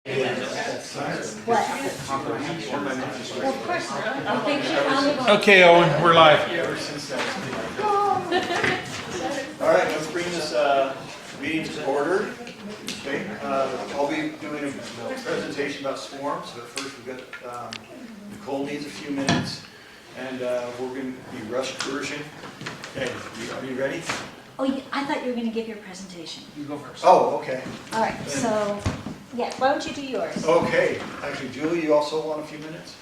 What? Well, of course not. I think she found it on. Okay, Owen, we're live. All right, let's bring this meeting to order. Okay, I'll be doing a presentation about swarms, but first we've got, Nicole needs a few minutes, and we're going to be rushed version. Okay, are you ready? Oh, I thought you were going to give your presentation. You go first. Oh, okay. All right, so, yeah, why don't you do yours? Okay, actually, Julie, you also want a few minutes?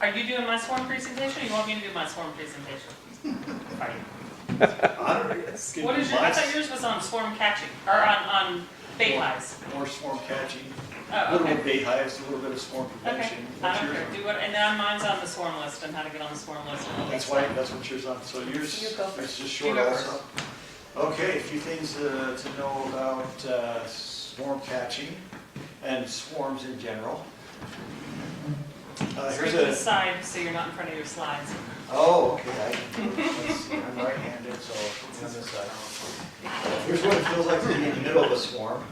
Are you doing my swarm presentation, or you want me to do my swarm presentation? Fine. What is your, I thought yours was on swarm catching, or on bait hives. More swarm catching, Oh, a little okay. bit bait hives, a little bit of swarm Okay, prevention. I What's don't yours care, on? do what, and then mine's on the swarm list, and how to get on the swarm list. That's why, that's what yours on, so yours, You go first. it's just short You go also. Okay, a few things to know about swarm catching and swarms in general. Here's Here's to the a, side, so you're not in front of your slides. oh, okay, let's see, I'm right-handed, so I'll put it on this side. Here's what it feels like to be in the middle of a swarm.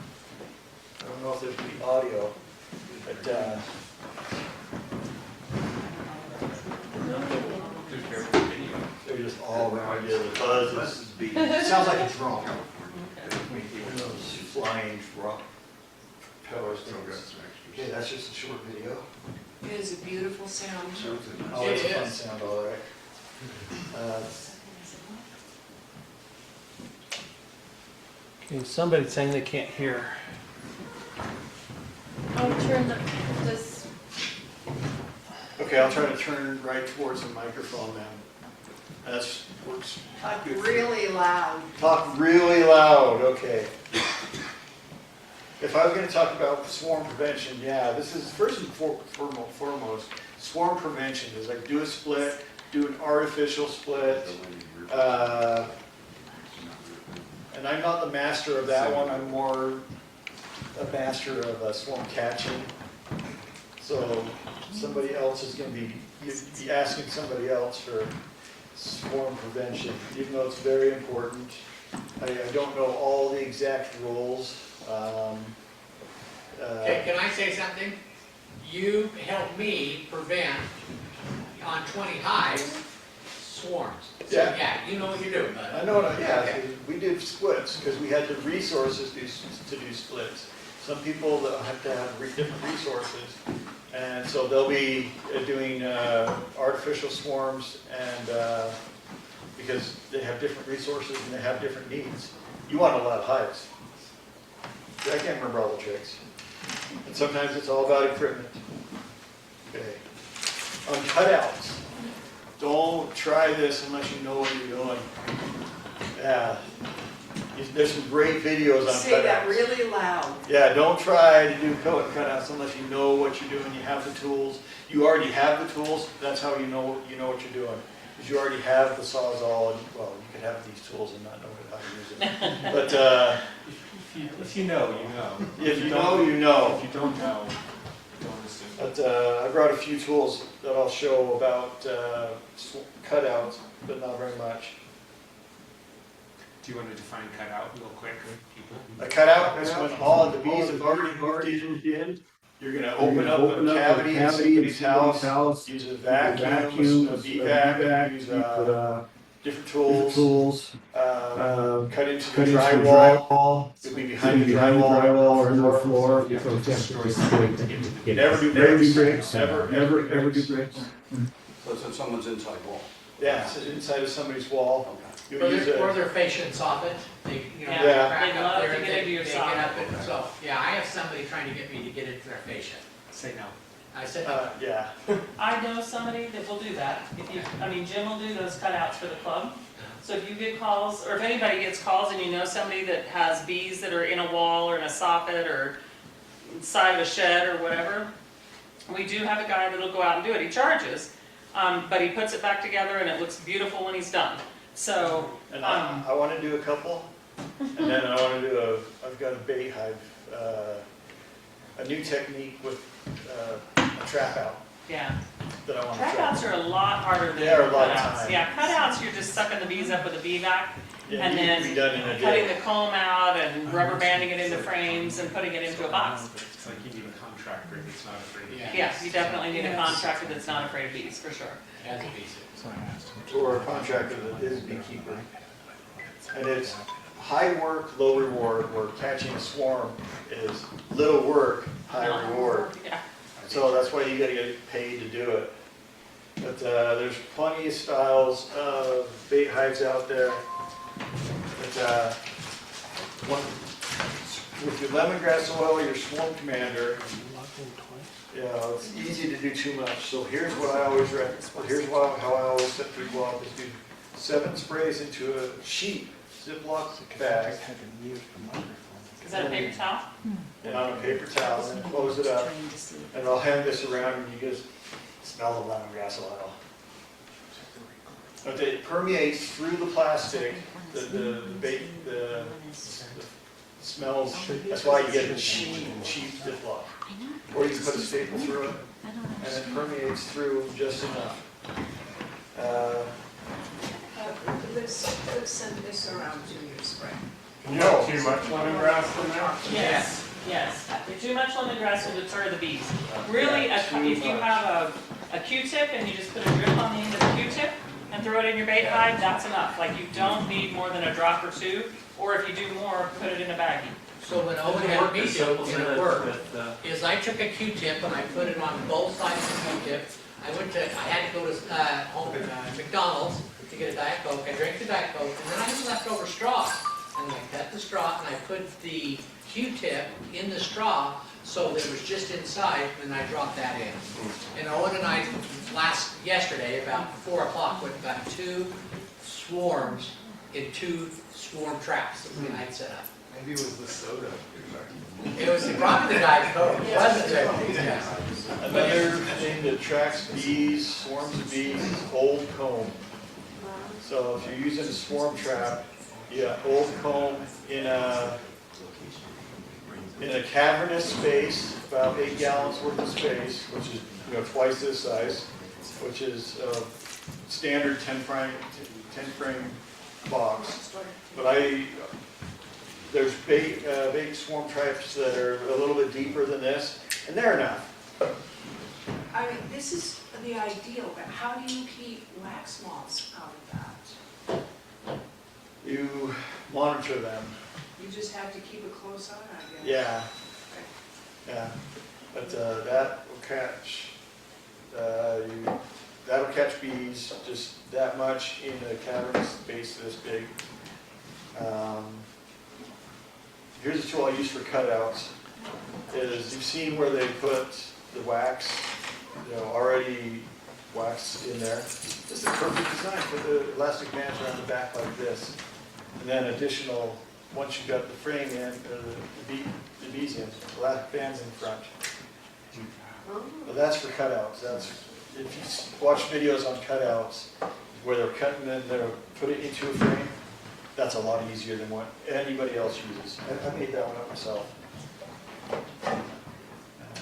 I don't know if there's any audio, but they're just all around you, the buzz is, it sounds like a drone. Those flying drone propellers. Okay, that's just a short video. It is a beautiful sound. Oh, it's a It fun is. sound, all right. Okay, somebody's saying they can't hear. Oh, turn this. Okay, I'll try to turn right towards the microphone then. That's, works good. Really loud. Talk really loud, okay. If I was going to talk about swarm prevention, yeah, this is first and foremost, swarm prevention is like do a split, do an artificial split. And I'm not the master of that one, I'm more a master of swarm catching. So somebody else is going to be asking somebody else for swarm prevention, even though it's very important. I don't know all the exact rules. Okay, can I say something? You helped me prevent on 20 hives swarms. So, Yeah. yeah, you know what you're doing, bud. I know, yeah, Okay. we did splits because we had the resources to do splits. Some people that have to have different resources, and so they'll be doing artificial swarms, and because they have different resources and they have different needs. You want a lot of hives. I can't remember all the tricks. And sometimes it's all about equipment. Okay. On cutouts, don't try this unless you know what you're doing. Yeah. There's some great videos on cutouts. Say that really loud. Yeah, don't try to do cutouts unless you know what you're doing, you have the tools. You already have the tools, that's how you know what you're doing. Because you already have the Sawzall, and, well, you could have these tools and not know how to use it. But If you know, you know. if you know, you know. If you don't know, don't assume. But I brought a few tools that I'll show about cutouts, but not very much. Do you want to define cutout real quick, people? A cutout is when all the bees have already moved in. You're going to open up a cavity in somebody's house, use a vacuum, a bee vac, use different tools, cut into the drywall. You'll be behind the drywall or in the floor. You have to destroy something to get to the Never do bricks. Never do bricks. So it's in someone's inside wall. Yeah, it's inside of somebody's wall. You'll Or use their fascia and soffit. They, you know, Yeah. they Yeah. crack They up love there to and get into your they get soffit. up and so, yeah, I have somebody trying to get me to get into their fascia. Say no. I said, yeah. I know somebody that will do that. If you, I mean, Jim will do those cutouts for the club. So if you get calls, or if anybody gets calls and you know somebody that has bees that are in a wall or in a soffit or inside of a shed or whatever, we do have a guy that'll go out and do it. He charges, but he puts it back together and it looks beautiful when he's done. So, And I want to do a couple, and then I want to do I've got a bait hive, a new technique with a trap out. yeah. that I want to Trap try. outs are a lot harder than They are a lot of cutouts. time. Yeah, cutouts, you're just sucking the bees up with a bee vac, Yeah, and you then can be done in a cutting day. the comb out and rubber banding it into frames and putting it into a box. It's like you need a contractor that's not afraid of Yeah. Yeah, you definitely need a contractor that's not afraid of bees, for sure. As a basic. Or a contractor that is a beekeeper. And it's high work, low reward, where catching a swarm is little work, high reward. Yeah. So that's why you gotta get paid to do it. But there's plenty of styles of bait hives out there. But with your lemongrass oil, your swarm commander, it's easy to do too much. So here's what I always how I always set people up is do 7 sprays into a sheet Ziploc bag Is that a paper towel? and on a paper towel and close it up. And I'll hand this around and you just smell the lemongrass oil. But it permeates through the plastic, the smells. That's why you get a cheap Ziploc. Or you can put a staple through it and it permeates through just enough. Let's send this around to you, spray. Can you have too much lemongrass in there? Yes, yes. If too much lemongrass will deter the bees. Really, if you have a Q-tip and you just put a drip on the end of the Q-tip and throw it in your bait hive, that's enough. Like, you don't need more than a drop or two, or if you do more, put it in a baggie. So what Owen had me do, and it worked, is I took a Q-tip and I put it on both sides of the Q-tip. I had to go to McDonald's to get a Diet Coke. I drank the Diet Coke, and then I had leftover straw. And I cut the straw, and I put the Q-tip in the straw, so that it was just inside, and I dropped that in. And Owen and I, yesterday, about 4 o'clock, went and got 2 swarms in 2 swarm traps that I'd set up. Maybe it was the soda. It was probably the Diet Coke, wasn't it? Yeah. Another thing that attracts bees, swarms of bees, is old comb. So if you're using a swarm trap, old comb in a cavernous space, about 8 gallons worth of space, which is twice this size, which is a standard 10 frame box. But there's bait swarm traps that are a little bit deeper than this, and they're enough. I mean, this is the ideal, but how do you keep wax moths out of that? You monitor them. You just have to keep a close eye, I guess. Yeah. Yeah. But that will catch. That'll catch bees just that much in a cavernous space this big. Here's a tool I use for cutouts. Is you've seen where they put the wax, already waxed in there. This is a perfect design. Put the elastic bands around the back like this, and then additional. Once you've got the frame in, the bees in, elastic bands in front. But that's for cutouts. If you watch videos on cutouts where they're cutting and they'll put it into a frame, that's a lot easier than what anybody else uses. I made that one up myself.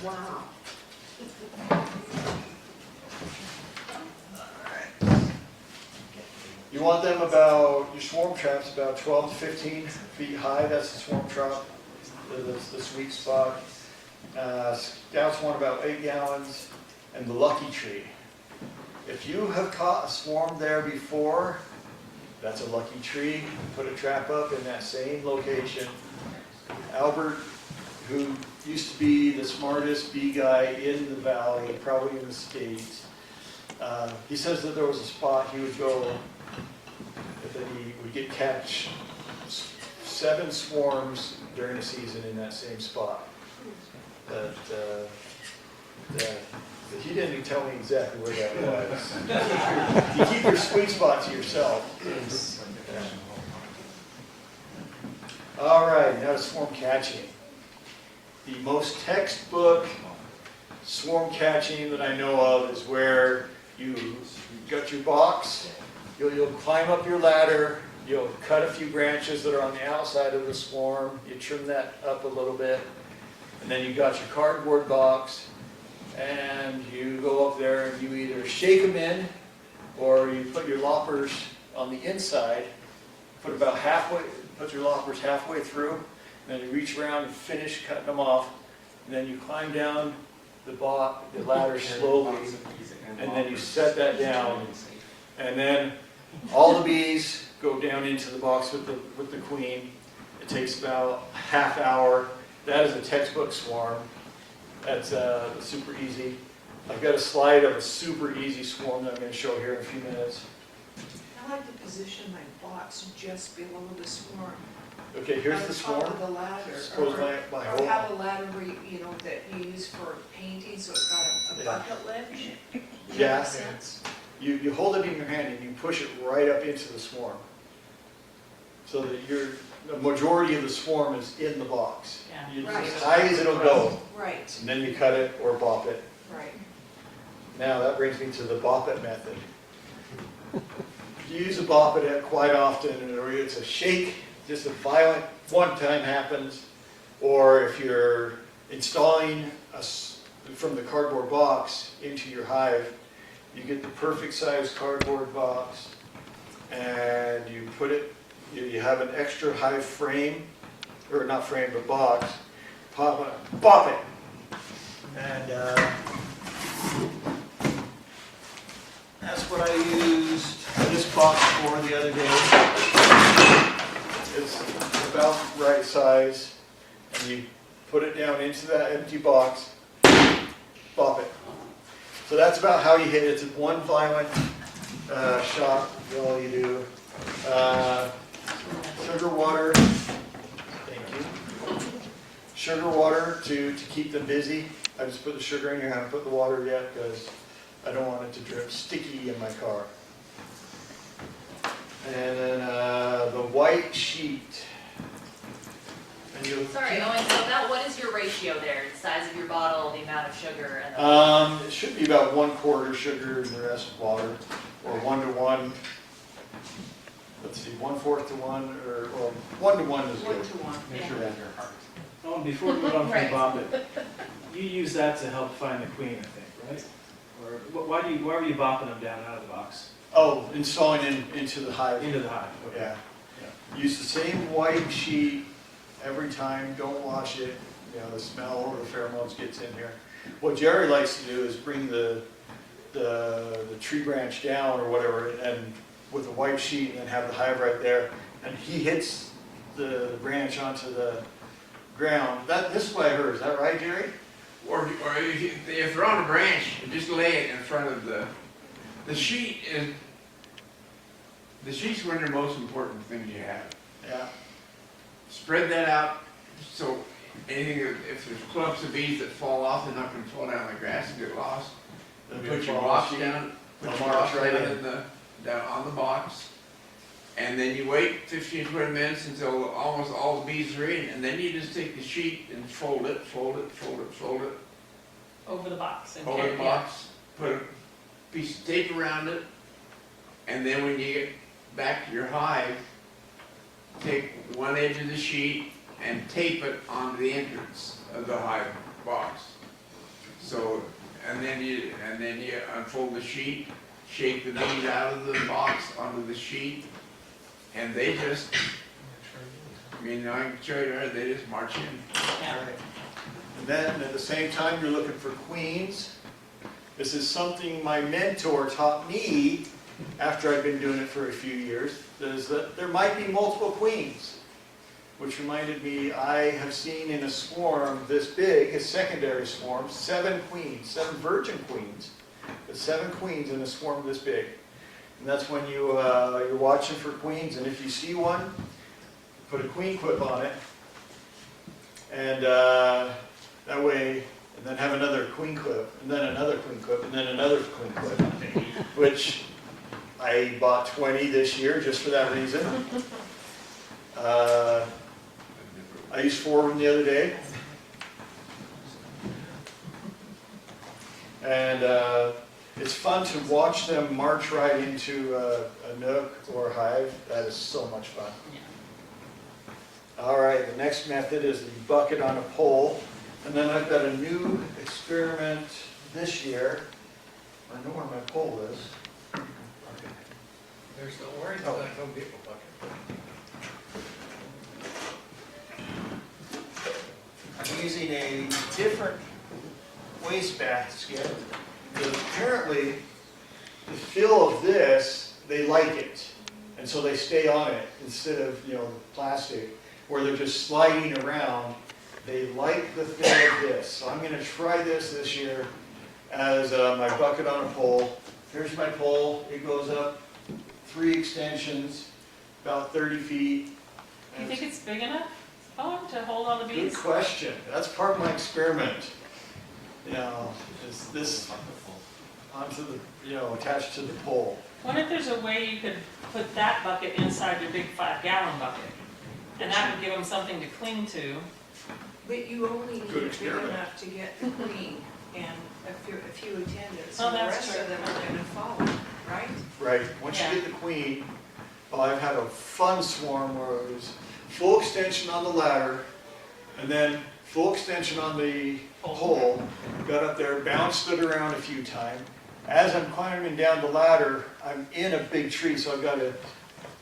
Wow. You want them about, your swarm traps about 12 to 15 feet high. That's the swarm trap, the sweet spot. Scouts want about 8 gallons. And the lucky tree. If you have caught a swarm there before, that's a lucky tree. Put a trap up in that same location. Albert, who used to be the smartest bee guy in the valley, probably in the States, he says that there was a spot he would go, that he would catch 7 swarms during the season in that same spot. But he didn't even tell me exactly where that was. You keep your sweet spot to yourself. Yeah. All right, now to swarm catching. The most textbook swarm catching that I know of is where you got your box, you'll climb up your ladder, you'll cut a few branches that are on the outside of the swarm, you trim that up a little bit, and then you got your cardboard box, and you go up there and you either shake them in, or you put your loppers on the inside, put your loppers halfway through, and then you reach around and finish cutting them off, and then you climb down the ladder slowly, and then you set that down, and then all the bees go down into the box with the queen. It takes about a half hour. That is a textbook swarm. That's super easy. I've got a slide of a super easy swarm that I'm going to show here in a few minutes. I like to position my box just below the swarm. Okay, here's the On swarm. top of the ladder. This goes my Or have a ladder where you know, that you use for painting, so it's got a Yeah. bucket ledge. Does that Yeah. make sense? You hold it in your hand and you push it right up into the swarm, so that the majority of the swarm is in the box. Yeah. Right. As high as it'll go, Right, and then you cut it or bop it. right. Now that brings me to the bop it method. You use a bop it quite often, or it's a shake, just a violent one time happens, or if you're installing from the cardboard box into your hive, you get the perfect size cardboard box, and you put it, you have an extra hive frame, or not frame, but box, bop it. And that's what I used this box for the other day. It's about the right size, and you put it down into that empty box, bop it. So that's about how you hit it. It's one violent shot, is all you do. Sugar water, thank you. Sugar water to keep them busy. I just put the sugar in here, I haven't put the water yet because I don't want it to drip sticky in my car. And then the white sheet. And you'll Sorry, Owen, so about what is your ratio there? The size of your bottle, the amount of sugar, and the... It should be about 1/4 sugar and the rest water, or 1 to 1. Let's see, 1/4 to 1, or well, 1 to 1 is 1 good. to 1. Make sure with your heart. Oh, before we move on from Right. Bop It, you use that to help find the queen, I think, right? Or why were you bopping them down out of the box? Oh, installing into the hive. Into the hive, okay. Yeah. Use the same white sheet every time. Don't wash it. You know, the smell or the pheromones gets in here. What Jerry likes to do is bring the tree branch down or whatever, and with a white sheet, and then have the hive right there, and he hits the branch onto the ground. This is what I heard. Is that right, Jerry? Or if they're on a branch, just lay it in front of the sheet. The sheet's one of the most important things you have. Yeah. Spread that out so anything, if there's clumps of bees that fall off, they're not going to fall down in the grass and get lost. Then we Put your follow box sheet. down, put I'll your mark box right down in. down on the box, and then you wait 15, 20 minutes until almost all the bees are in, and then you just take the sheet and fold it Over the box. And over the yeah. box, put a piece of tape around it, and then when you get back to your hive, take one edge of the sheet and tape it onto the entrance of the hive box. So, and then you unfold the sheet, shake the bees out of the box onto the sheet, and they just, I mean, I can show you, they just march in. Yeah. Right. And then at the same time, you're looking for queens. This is something my mentor taught me after I've been doing it for a few years, is that there might be multiple queens, which reminded me I have seen in a swarm this big, a secondary swarm, 7 queens, 7 virgin queens, but 7 queens in a swarm this big. And that's when you're watching for queens, and if you see one, put a queen quip on it, and that way, and then have another queen quip, and then another queen quip, and then another queen quip, which I bought 20 this year just for that reason. I used 4 of them the other day. And it's fun to watch them march right into a nook or a hive. That is so much fun. All right, the next method is the bucket on a pole. And then I've got a new experiment. this year, I know where my pole is. There's no worries about it, don't get a bucket. I'm using a different waste basket. Because apparently, the feel of this, they like it. And so they stay on it instead of, the plastic, where they're just sliding around. They like the feel of this. So I'm gonna try this year as my bucket on a pole. Here's my pole. It goes up 3 extensions, about 30 feet. You think it's big enough, to hold all the Good bees? question. That's part of my experiment. Is this onto the, attached to the pole. Wonder if there's a way you could put that bucket inside your big 5-gallon bucket? And that would give them something to cling to. But you only need Good it big experiment. enough to get the queen and a few attendants. Oh, And the that's rest true. of them are gonna follow, right? Right. Once Yeah. you get the queen, I've had a fun swarm where it was full extension on the ladder, and then full extension on the pole. Got up there, bounced it around a few times. As I'm climbing down the ladder, I'm in a big tree, so I've got to,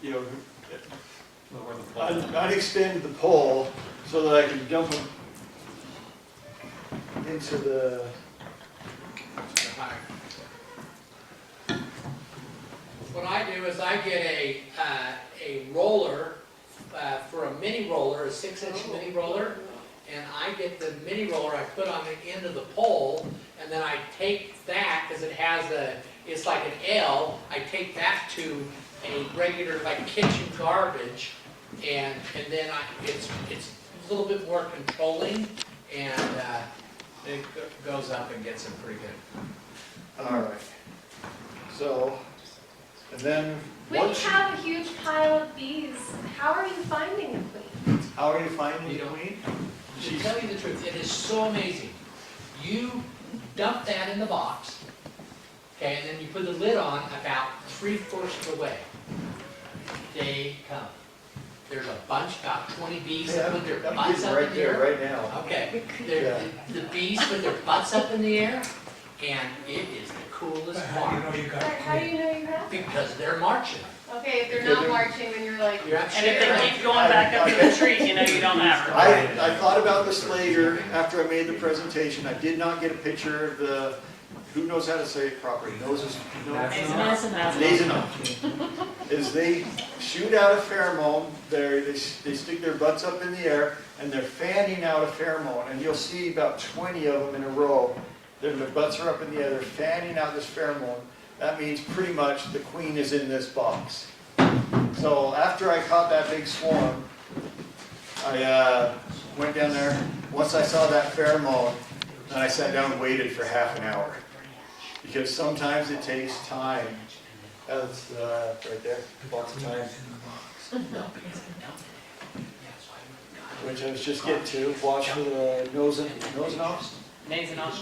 Lower the pole. unextend the pole so that I can dump them into the. What I do is I get a roller, for a mini roller, a 6-inch mini roller, and I get the mini roller, I put on the end of the pole, and then I take that, because it has it's like an L, I take that to a regular, like kitchen garbage, and then it's a little bit more controlling, and it goes up and gets them pretty good. All right. So, and then When you once you, have a huge pile of bees, how are you finding the queen? how are you finding You the know, queen? To tell you the truth, it is so amazing. You dump that in the box, okay, and then you put the lid on about 3/4 of the way. They come. There's a bunch, about 20 bees that put their I'm butts getting up right in the there air. right now. Okay, Yeah. the bees put their butts up in the air, and it is the coolest part, How do you know you have? because they're marching. Okay, if they're Because not they're- marching, then you're like, You're And if absolutely they right. keep going back up to the tree, you don't have her. I thought about this later after I made the presentation. I did not get a picture of the, who knows how to say it properly? Noses, Nasonoff. Is they shoot out a pheromone, they stick their butts up in the air, and they're fanning out a pheromone, and you'll see about 20 of them in a row. Their butts are up in the air, they're fanning out this pheromone. That means pretty much the queen is in this box. So after I caught that big swarm, I went down there. Once I saw that pheromone, then I sat down and waited for half an hour. Because sometimes it takes time. That's right there, lots of time. Which I was just getting to. Watch for the nose and off. Nasonoff.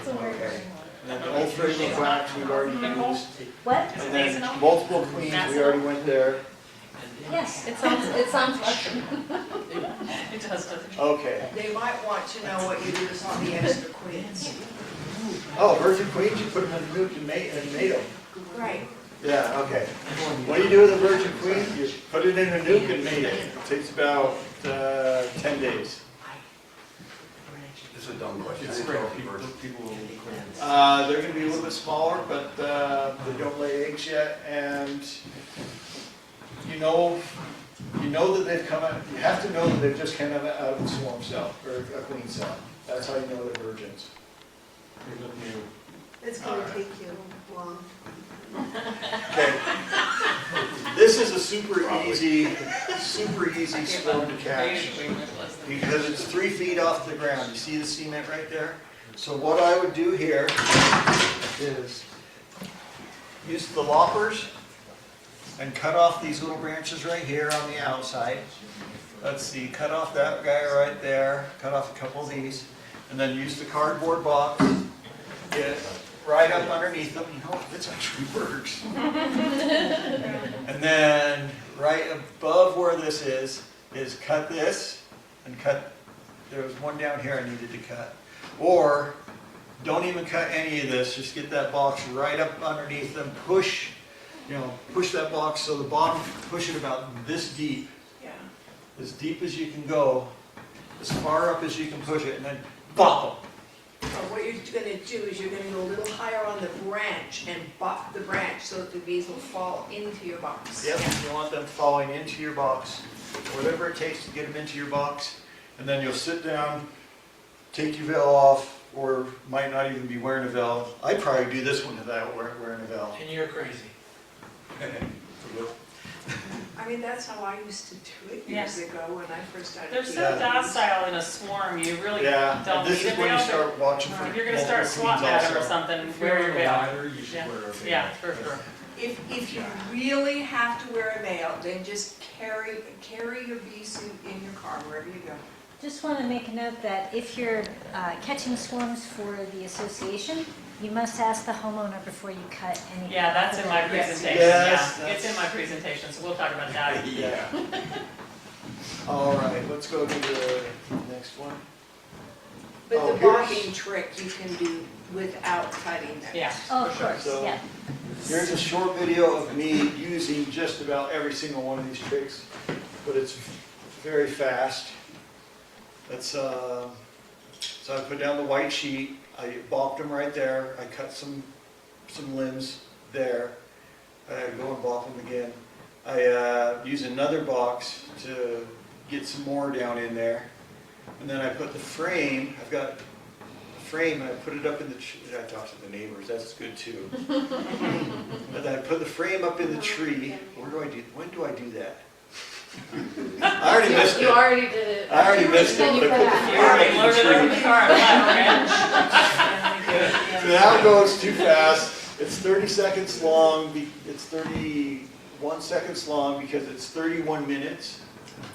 Okay. And then the ultra wax we've already used. what? And then multiple queens, we already went there. Yes, it sounds Russian. It does. Okay. They might want to know what you do on the extra queens. Oh, virgin queens, you put them in the nuke and mate them. Right. Yeah, okay. What do you do with a virgin queen? You put it in a nuke and mate it. It takes about 10 days. This is a dumb question. It's I great, didn't know people, if people will clean. They're going to be a little bit smaller, but they don't lay eggs yet, and you know that they've come out. You have to know that they've just come out of a swarm cell or a queen cell. That's how you know they're virgins. They look new. It's gonna take you long. Okay. This is a super easy swarm to catch because it's 3 feet off the ground. You see the cement right there? So what I would do here is use the loppers and cut off these little branches right here on the outside. Let's see, cut off that guy right there, cut off a couple of these, and then use the cardboard box, get it right up underneath them. You know, it's actually works. And then right above where this is cut this and cut there was one down here I needed to cut. Or, don't even cut any of this, just get that box right up underneath them, push, push that box so the bottom, push it about this deep, Yeah. as deep as you can go, as far up as you can push it, and then bop them. So what you're gonna do is you're gonna go a little higher on the branch and bop the branch so that the bees will fall into your box. Yep, you want them falling into your box, whatever it takes to get them into your box, and then you'll sit down, take your veil off, or might not even be wearing a veil. I'd probably do this one without wearing a veil. And you're crazy. I mean, that's how I used to do it years ago when I first started. They're so Yeah. docile in a swarm, you really Yeah, don't and this need is a when you veil. start watching for If you're gonna start multiple swatting queens at them or also. something, If wear you're your on a veil. ladder, you should Yeah. wear a veil. Yeah, for sure. If you really have to wear a veil, then just carry your bee suit in your car wherever you go. Just want to make a note that if you're catching swarms for the association, you must ask the homeowner before you cut any. Yeah, that's in my Yes. presentation, Yes, yeah. It's in my presentation, so we'll talk about that. Yeah. All right, let's go to the next one. But Oh, the here's- bobbing trick you can do without cutting them. Yeah. Oh, of course, So- yeah. Here's a short video of me using just about every single one of these tricks, but it's very fast. So I put down the white sheet, I bopped them right there, I cut some limbs there, I go and bop them again. I use another box to get some more down in there, and then I put the frame, I've got a frame, and I put it up in the, I talked to the neighbors, that's good too. And then I put the frame up in the tree, when do I do that? I already missed You it. already did it. I already missed it, Then you but I put the put frame You already up loaded it in in the the tree. car, right? So now it goes too fast. It's 30 seconds long. It's 31 seconds long because it's 31 minutes.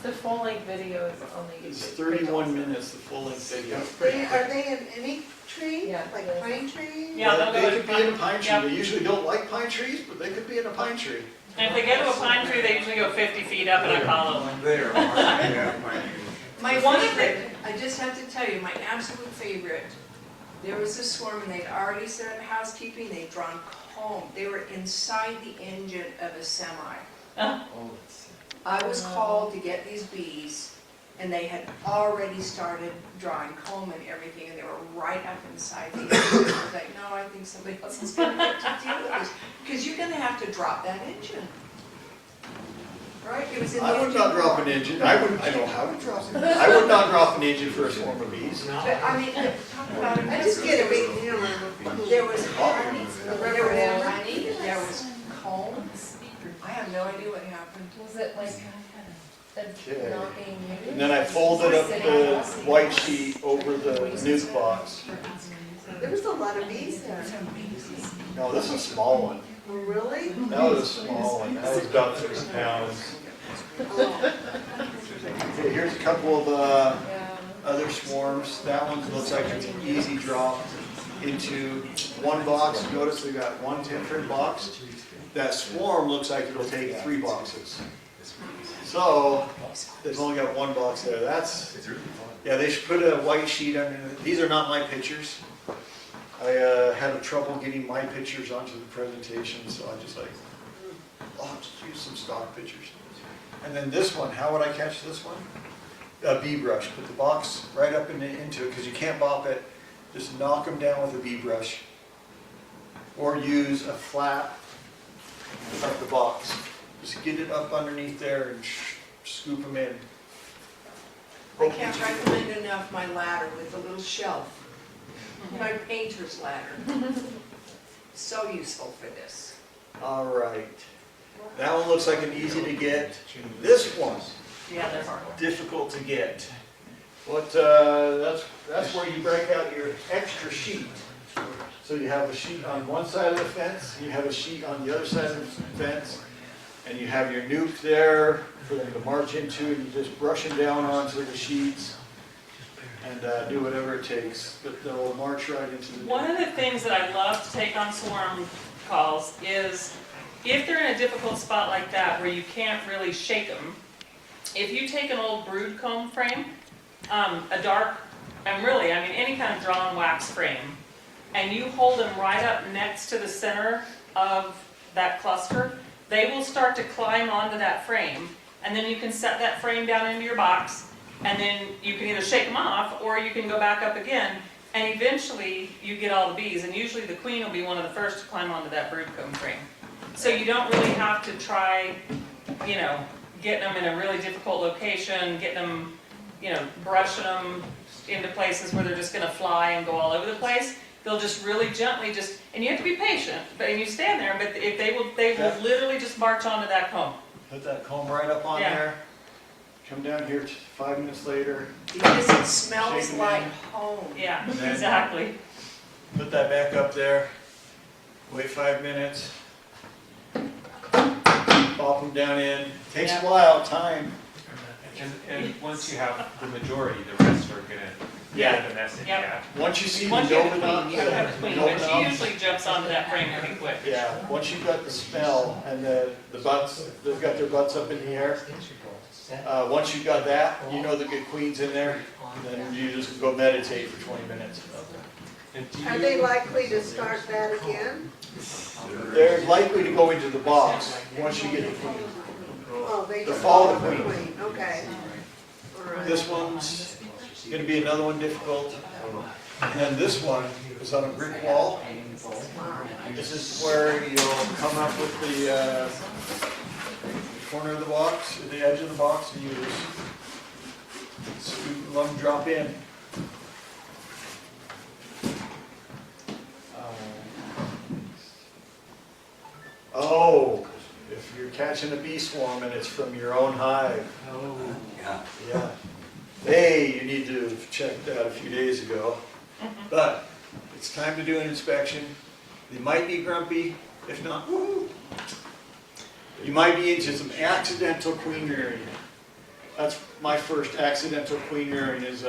The full length video is only. It's 31 minutes, the full length video. Are they in any tree? Yeah. Like pine tree? Yeah, they'll go They in could be in a pine- pine tree. yeah. They usually don't like pine trees, but they could be in a pine tree. And if they go to a pine tree, they usually go 50 feet up and I follow them. There, yeah, My One of favorite, I just have to tell you, my absolute favorite, there was a swarm and they'd already set up housekeeping, they'd drawn comb. They were inside the engine of a semi. I was called to get these bees and they had already started drawing comb and everything and they were right up inside the engine. I was like, no, I think somebody else is gonna have to deal with this. Because you're gonna have to drop that engine. Right? It was in the I would engine not drop room. an engine. I know how to drop an engine. I would not drop an engine for a swarm of bees. But I mean, talk about it. I just get a big, There was honey, there was comb. I have no idea what happened. Was it like Okay. not being used? And then I folded up the white sheet over the nuke box. there was a lot of bees there. No, this is a small one. Really? That was a small one. That was about 6 pounds. Okay, here's a couple of Yeah. other swarms. That one looks like it's an easy drop into one box. Notice we got one different box. That swarm looks like it'll take 3 boxes. So they've only got 1 box there. Yeah, they should put a white sheet under. These are not my pictures. I had trouble getting my pictures onto the presentation, so I just I'll just use some stock pictures. And then this one, how would I catch this one? A bee brush. Put the box right up into it because you can't bop it. Just knock them down with a bee brush. Or use a flap of the box. Just get it up underneath there and scoop them in. I can't recommend enough my ladder with the little shelf. My painter's ladder. So useful for this. All right. That one looks like an easy to get. This one, Yeah, they're hard. difficult to get. That's where you break out your extra sheet. So you have a sheet on one side of the fence, you have a sheet on the other side of the fence, and you have your nuke there for them to march into, and you just brush them down onto the sheets and do whatever it takes. But they'll march right into the One nuke. of the things that I love to take on swarm calls is if they're in a difficult spot like that where you can't really shake them, if you take an old brood comb frame a dark, and really, I mean, any kind of drawn wax frame, and you hold them right up next to the center of that cluster, they will start to climb onto that frame, and then you can set that frame down into your box, and then you can either shake them off, or you can go back up again, and eventually you get all the bees, and usually the queen will be one of the first to climb onto that brood comb frame. So you don't really have to try, you know, getting them in a really difficult location, getting them, you know, brushing them into places where they're just gonna fly and go all over the place. They'll just really gently just, and you have to be patient, but and you stand there, but if they will literally just march onto that comb. Put that comb right up on Yeah. there. Come down here 5 minutes later. Because it smells Shake 'em like in. home. Yeah, And then- exactly. Put that back up there. Wait 5 minutes. Pop them down in. Takes a while, time. And once you have the majority, the rest are gonna get the message, Yep. yeah. Once you see the Once you have the Nova queen, you have to have the queen, but she Nova, usually jumps onto that frame pretty quick. yeah, once you've got the smell and the butts, they've got their butts up in the air. Once you've got that, you know the good queen's in there, then you just go meditate for 20 minutes. And do Are you- they likely to start that again? They're likely to go into the box once you get the queen. Oh, they The just fall of follow the the queen. queen, okay. All right. This one's gonna be another one difficult. And then this one is on a brick wall. This is where you'll come up with the corner of the box, or the edge of the box, and you just scoop and let them drop in. Oh, if you're catching a bee swarm and it's from your own hive. Yeah. Yeah. Hey, you need to have checked that a few days ago. But it's time to do an inspection. They might be grumpy, if not, woohoo. You might be into some accidental queen rearing. That's my first accidental queen rearing is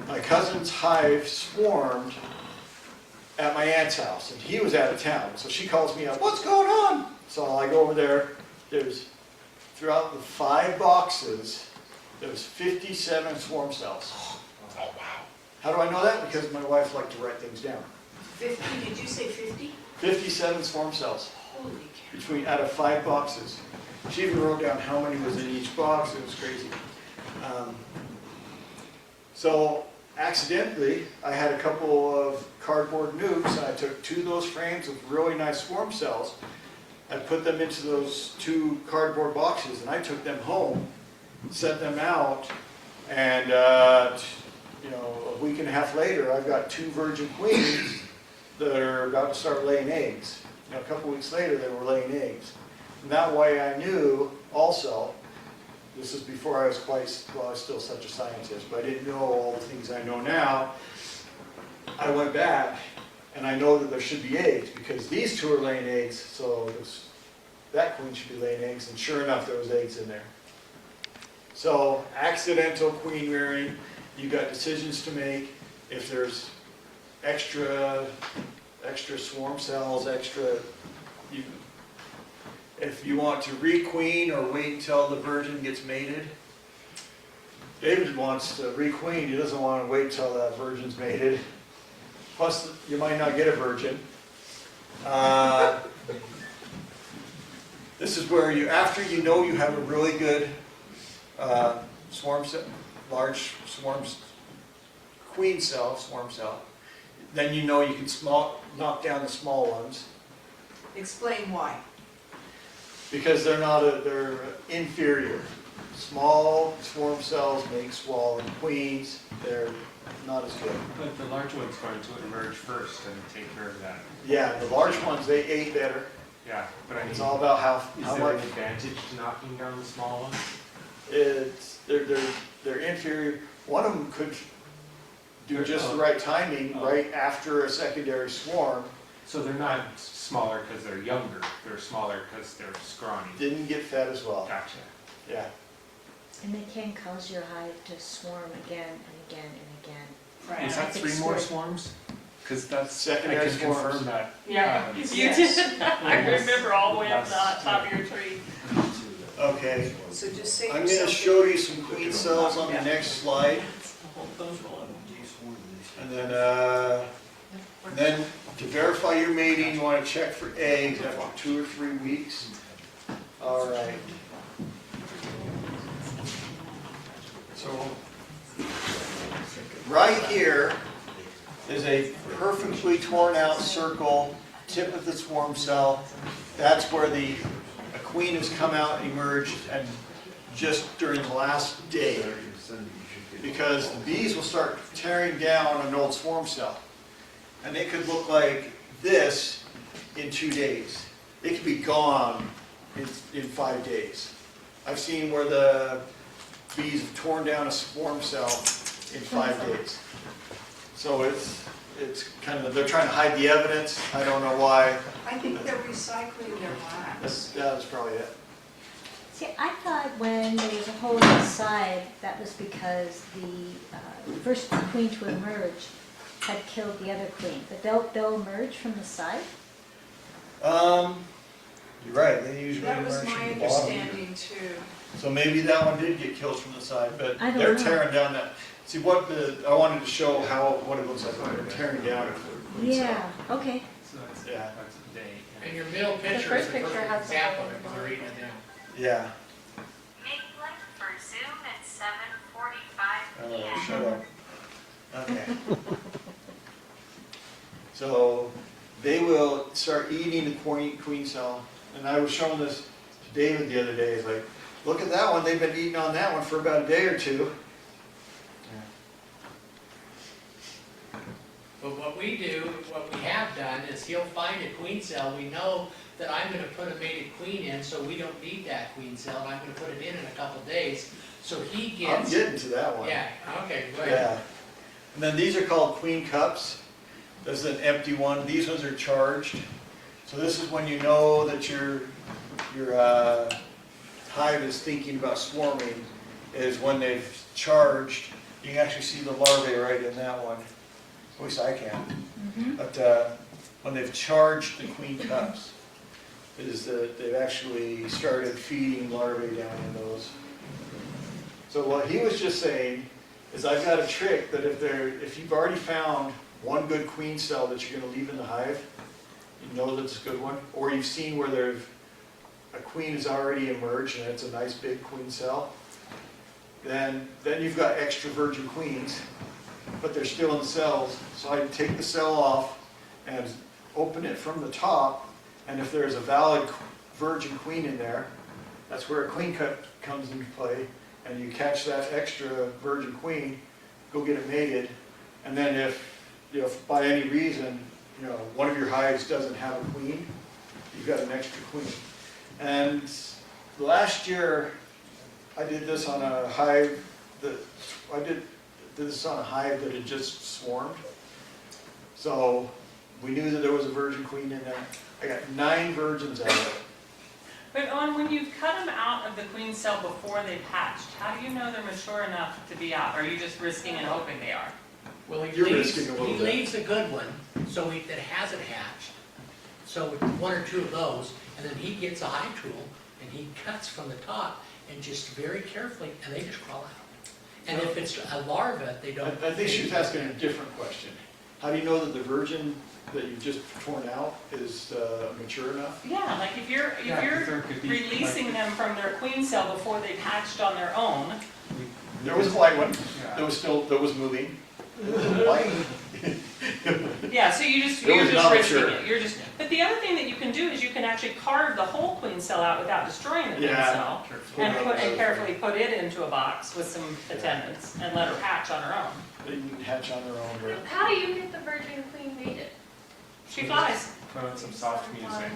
my cousin's hive swarmed at my aunt's house, and he was out of town. So she calls me up, what's going on? So I go over there. There's, throughout the 5 boxes, there's 57 swarm cells. Oh, wow. How do I know that? Because my wife liked to write things down. 50, did you say 50? 57 swarm cells Holy cow. out of 5 boxes. She even wrote down how many was in each box. It was crazy. So accidentally, I had a couple of cardboard nukes, and I took 2 of those frames with really nice swarm cells. I put them into those 2 cardboard boxes, and I took them home, set them out, and you know, a week and a half later, I've got 2 virgin queens that are about to start laying eggs. You know, a couple weeks later, they were laying eggs. And that way I knew also, this is before I was well, I was still such a scientist, but I didn't know all the things I know now. I went back, and I know that there should be eggs, because these 2 are laying eggs, so that queen should be laying eggs, and sure enough, there was eggs in there. So, accidental queen rearing, you've got decisions to make. If there's extra swarm cells, if you want to requeen or wait until the virgin gets mated. David wants to requeen, he doesn't want to wait until that virgin's mated. Plus, you might not get a virgin. This is where after you know you have a really good large queen cell, swarm cell, then you know you can knock down the small ones. Explain why. Because they're inferior. Small swarm cells make swollen queens. They're not as good. But the large one's going to emerge first and take care of that. Yeah, the large ones, they ate better. Yeah, but I mean, It's all about how is there an much. advantage to knocking down the small ones? They're inferior. One of them could do just the right timing right after a secondary swarm. So they're not smaller because they're younger, they're smaller because they're scrawny. Didn't get fed as well. Gotcha. Yeah. And they can cause your hive to swarm again and again and again. Right. Was that I think 3 more so. swarms? Because that's, Secondary I can swarms. confirm that. Yeah, you Yes. did. I remember all the way up the top of your tree. Okay, So just say I'm yourself. gonna show you some queen cells on the next slide. And then to verify your mating, you wanna check for eggs after 2 or 3 weeks. All right. So, right here is a perfectly torn out circle, tip of the swarm cell. That's where a queen has come out, emerged, and just during the last day. Because the bees will start tearing down an old swarm cell. And they could look like this in 2 days. It could be gone in 5 days. I've seen where the bees have torn down a swarm cell in 5 days. So it's kind of, they're trying to hide the evidence. I don't know why. I think they're recycling their wax. That's probably it. See, I thought when there was a hole in the side, that was because the first queen to emerge had killed the other queen. But they'll emerge from the side? You're right, they usually That was emerge my from the bottom. understanding too. So maybe that one did get killed from the side, but I don't they're know. tearing down that. See, I wanted to show what it looks like when they're tearing down a queen cell. Yeah, okay. So that's, Yeah. that's a day. And your middle picture first is the picture perfect has the example hole in of the what you're eating it now. Yeah. Make link for Zoom at 7:45 Oh, p.m. shut up. Okay. So they will start eating the queen cell. And I was showing this to David the other day. It's like, look at that one. They've been eating on that one for about a day or two. But what we have done is he'll find a queen cell. We know that I'm gonna put a mated queen in, so we don't need that queen cell, and I'm gonna put it in a couple days. So he I'm gets. getting to that one. Yeah, okay, go ahead. Yeah. And then these are called queen cups. This is an empty one. These ones are charged. So this is when you know that your hive is thinking about swarming, is when they've charged. You can actually see the larvae right in that one. At least I can. But when they've charged the queen cups, is that they've actually started feeding larvae down in those. So what he was just saying is I've got a trick that if you've already found one good queen cell that you're going to leave in the hive, you know that it's a good one, or you've seen where a queen has already emerged and it's a nice big queen cell, then you've got extra virgin queens, but they're still in cells. So I take the cell off and open it from the top, and if there's a valid virgin queen in there, that's where a queen cup comes into play, and you catch that extra virgin queen, go get it mated, and then if by any reason, one of your hives doesn't have a queen, you've got an extra queen. And last year, I did this on a hive that had just swarmed. So we knew that there was a virgin queen in there. I got 9 virgins out of it. But when you've cut them out of the queen cell before they've hatched, how do you know they're mature enough to be out? Or are you just risking and hoping they are? Well, he You're leaves, risking a little he bit. leaves a good one, so that hasn't hatched. So 1 or 2 of those, and then he gets a hive tool, and he cuts from the top, and just very carefully, and they just crawl out. And if it's a larva, they don't. I think she was asking a different question. How do you know that the virgin that you've just torn out is mature enough? Yeah, like if you're there could be, releasing them from their queen cell before they've hatched on their own. There was a white one Yeah. that was moving. It was white. Yeah, so It you're was just not risking mature. it. But the other thing that you can do is you can actually carve the whole queen cell out without destroying the queen Yeah. cell. And carefully put it into a box with some attendants and let her hatch on her own. They can hatch on their own. But How do you get the virgin queen mated? She flies. Put on some soft music.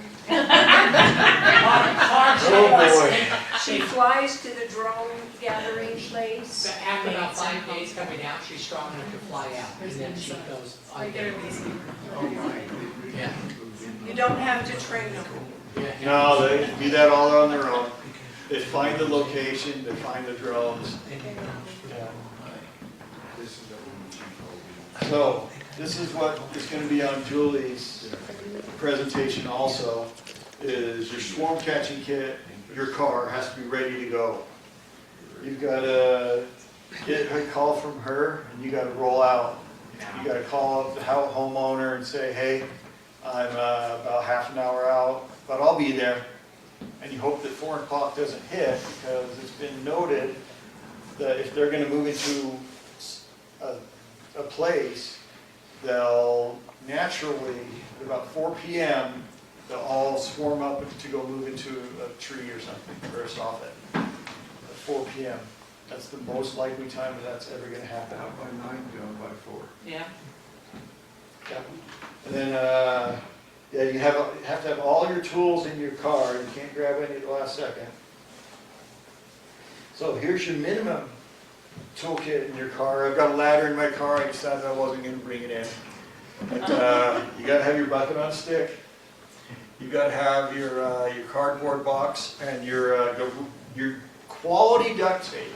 She flies to the drone gathering place. But after about 5 days coming out, she's strong enough to fly out, and then she goes on. Yeah. You don't have to train them. Yeah. no, they do that all on their own. They find the location, they find the drones. Yeah. So this is what is going to be on Julie's presentation also, is your swarm catching kit, your car has to be ready to go. You've got to get a call from her, and you got to roll out. You got to call up the homeowner and say, hey, I'm about half an hour out, but I'll be there. And you hope that 4 o'clock doesn't hit, because it's been noted that if they're going to move into a place, they'll naturally, at about 4 p.m., they'll all swarm up to go move into a tree or something, or a soffit, at 4 p.m. That's the most likely time that that's ever going to happen. Out by 9, down by 4. Yeah. Yeah. And then, yeah, you have to have all your tools in your car. You can't grab any at the last second. So here's your minimum toolkit in your car. I've got a ladder in my car. I decided I wasn't going to bring it in. But you got to have your bucket on a stick. You got to have your cardboard box and your quality duct tape.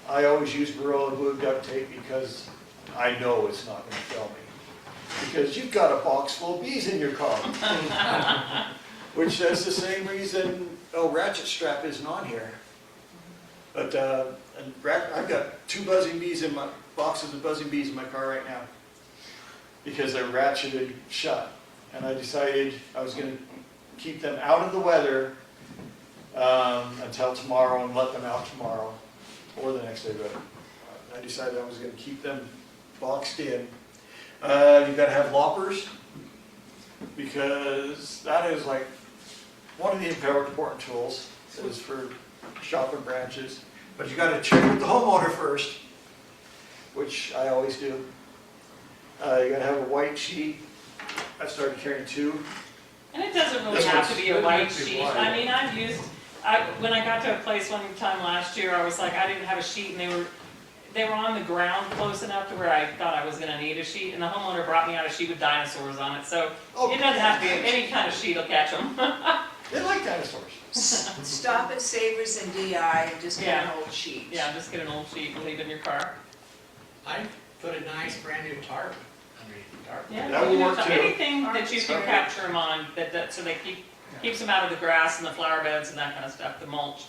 I always use Gorilla Glue duct tape because I know it's not going to kill me. Because you've got a box full of bees in your car. Which is the same reason, ratchet strap isn't on here. But I've got 2 buzzing bees in my boxes of buzzing bees in my car right now. Because they're ratcheted shut. And I decided I was going to keep them out of the weather until tomorrow and let them out tomorrow or the next day. But I decided I was going to keep them boxed in. You've got to have loppers, because that is like one of the important tools is for chopping branches. But you got to check with the homeowner first, which I always do. You got to have a white sheet. I started carrying 2. And it doesn't really have to be a white sheet. I mean, when I got to a place one time last year, I was like, I didn't have a sheet, and they were on the ground close enough to where I thought I was going to need a sheet, and the homeowner brought me out a sheet with dinosaurs on it, so it doesn't have to be any kind of sheet will catch them. They like dinosaurs. Stop at Savers and DI and just get an old sheet. Yeah, just get an old sheet and leave it in your car. I put a nice brand new tarp underneath the tarp. Yeah, That will work too. anything that you can capture them on, so they keeps them out of the grass and the flower beds and that kind of stuff, the mulch.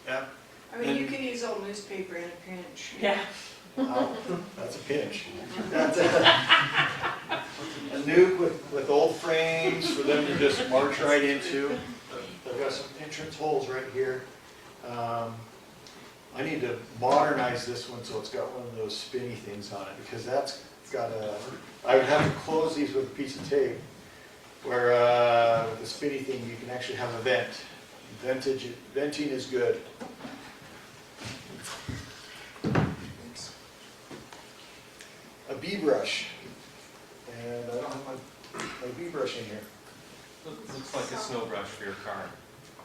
Yeah. I mean, you can use old newspaper in a pinch. Yeah. Wow, that's a pinch. That's a nuke with old frames for them to just march right into. I've got some entrance holes right here. I need to modernize this one so it's got one of those spinny things on it, because that's got I would have to close these with a piece of tape, where with the spinny thing you can actually have a vent. Venting is good. A bee brush, and I don't have my bee brush in here. Looks like a snow brush for your car.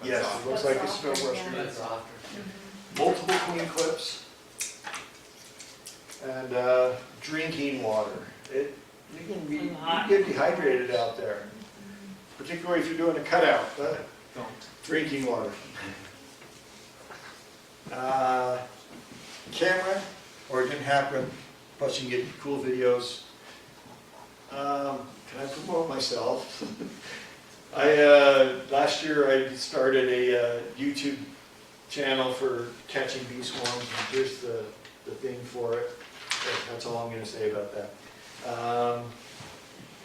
Yes, it looks like a snow brush for your car. Multiple queen clips, and drinking water. You can get dehydrated out there, particularly if you're doing a cutout. Drinking water. Camera, or it didn't happen. Plus you can get cool videos. Can I promote myself? Last year I started a YouTube channel for catching bee swarms, and here's the thing for it. That's all I'm going to say about that.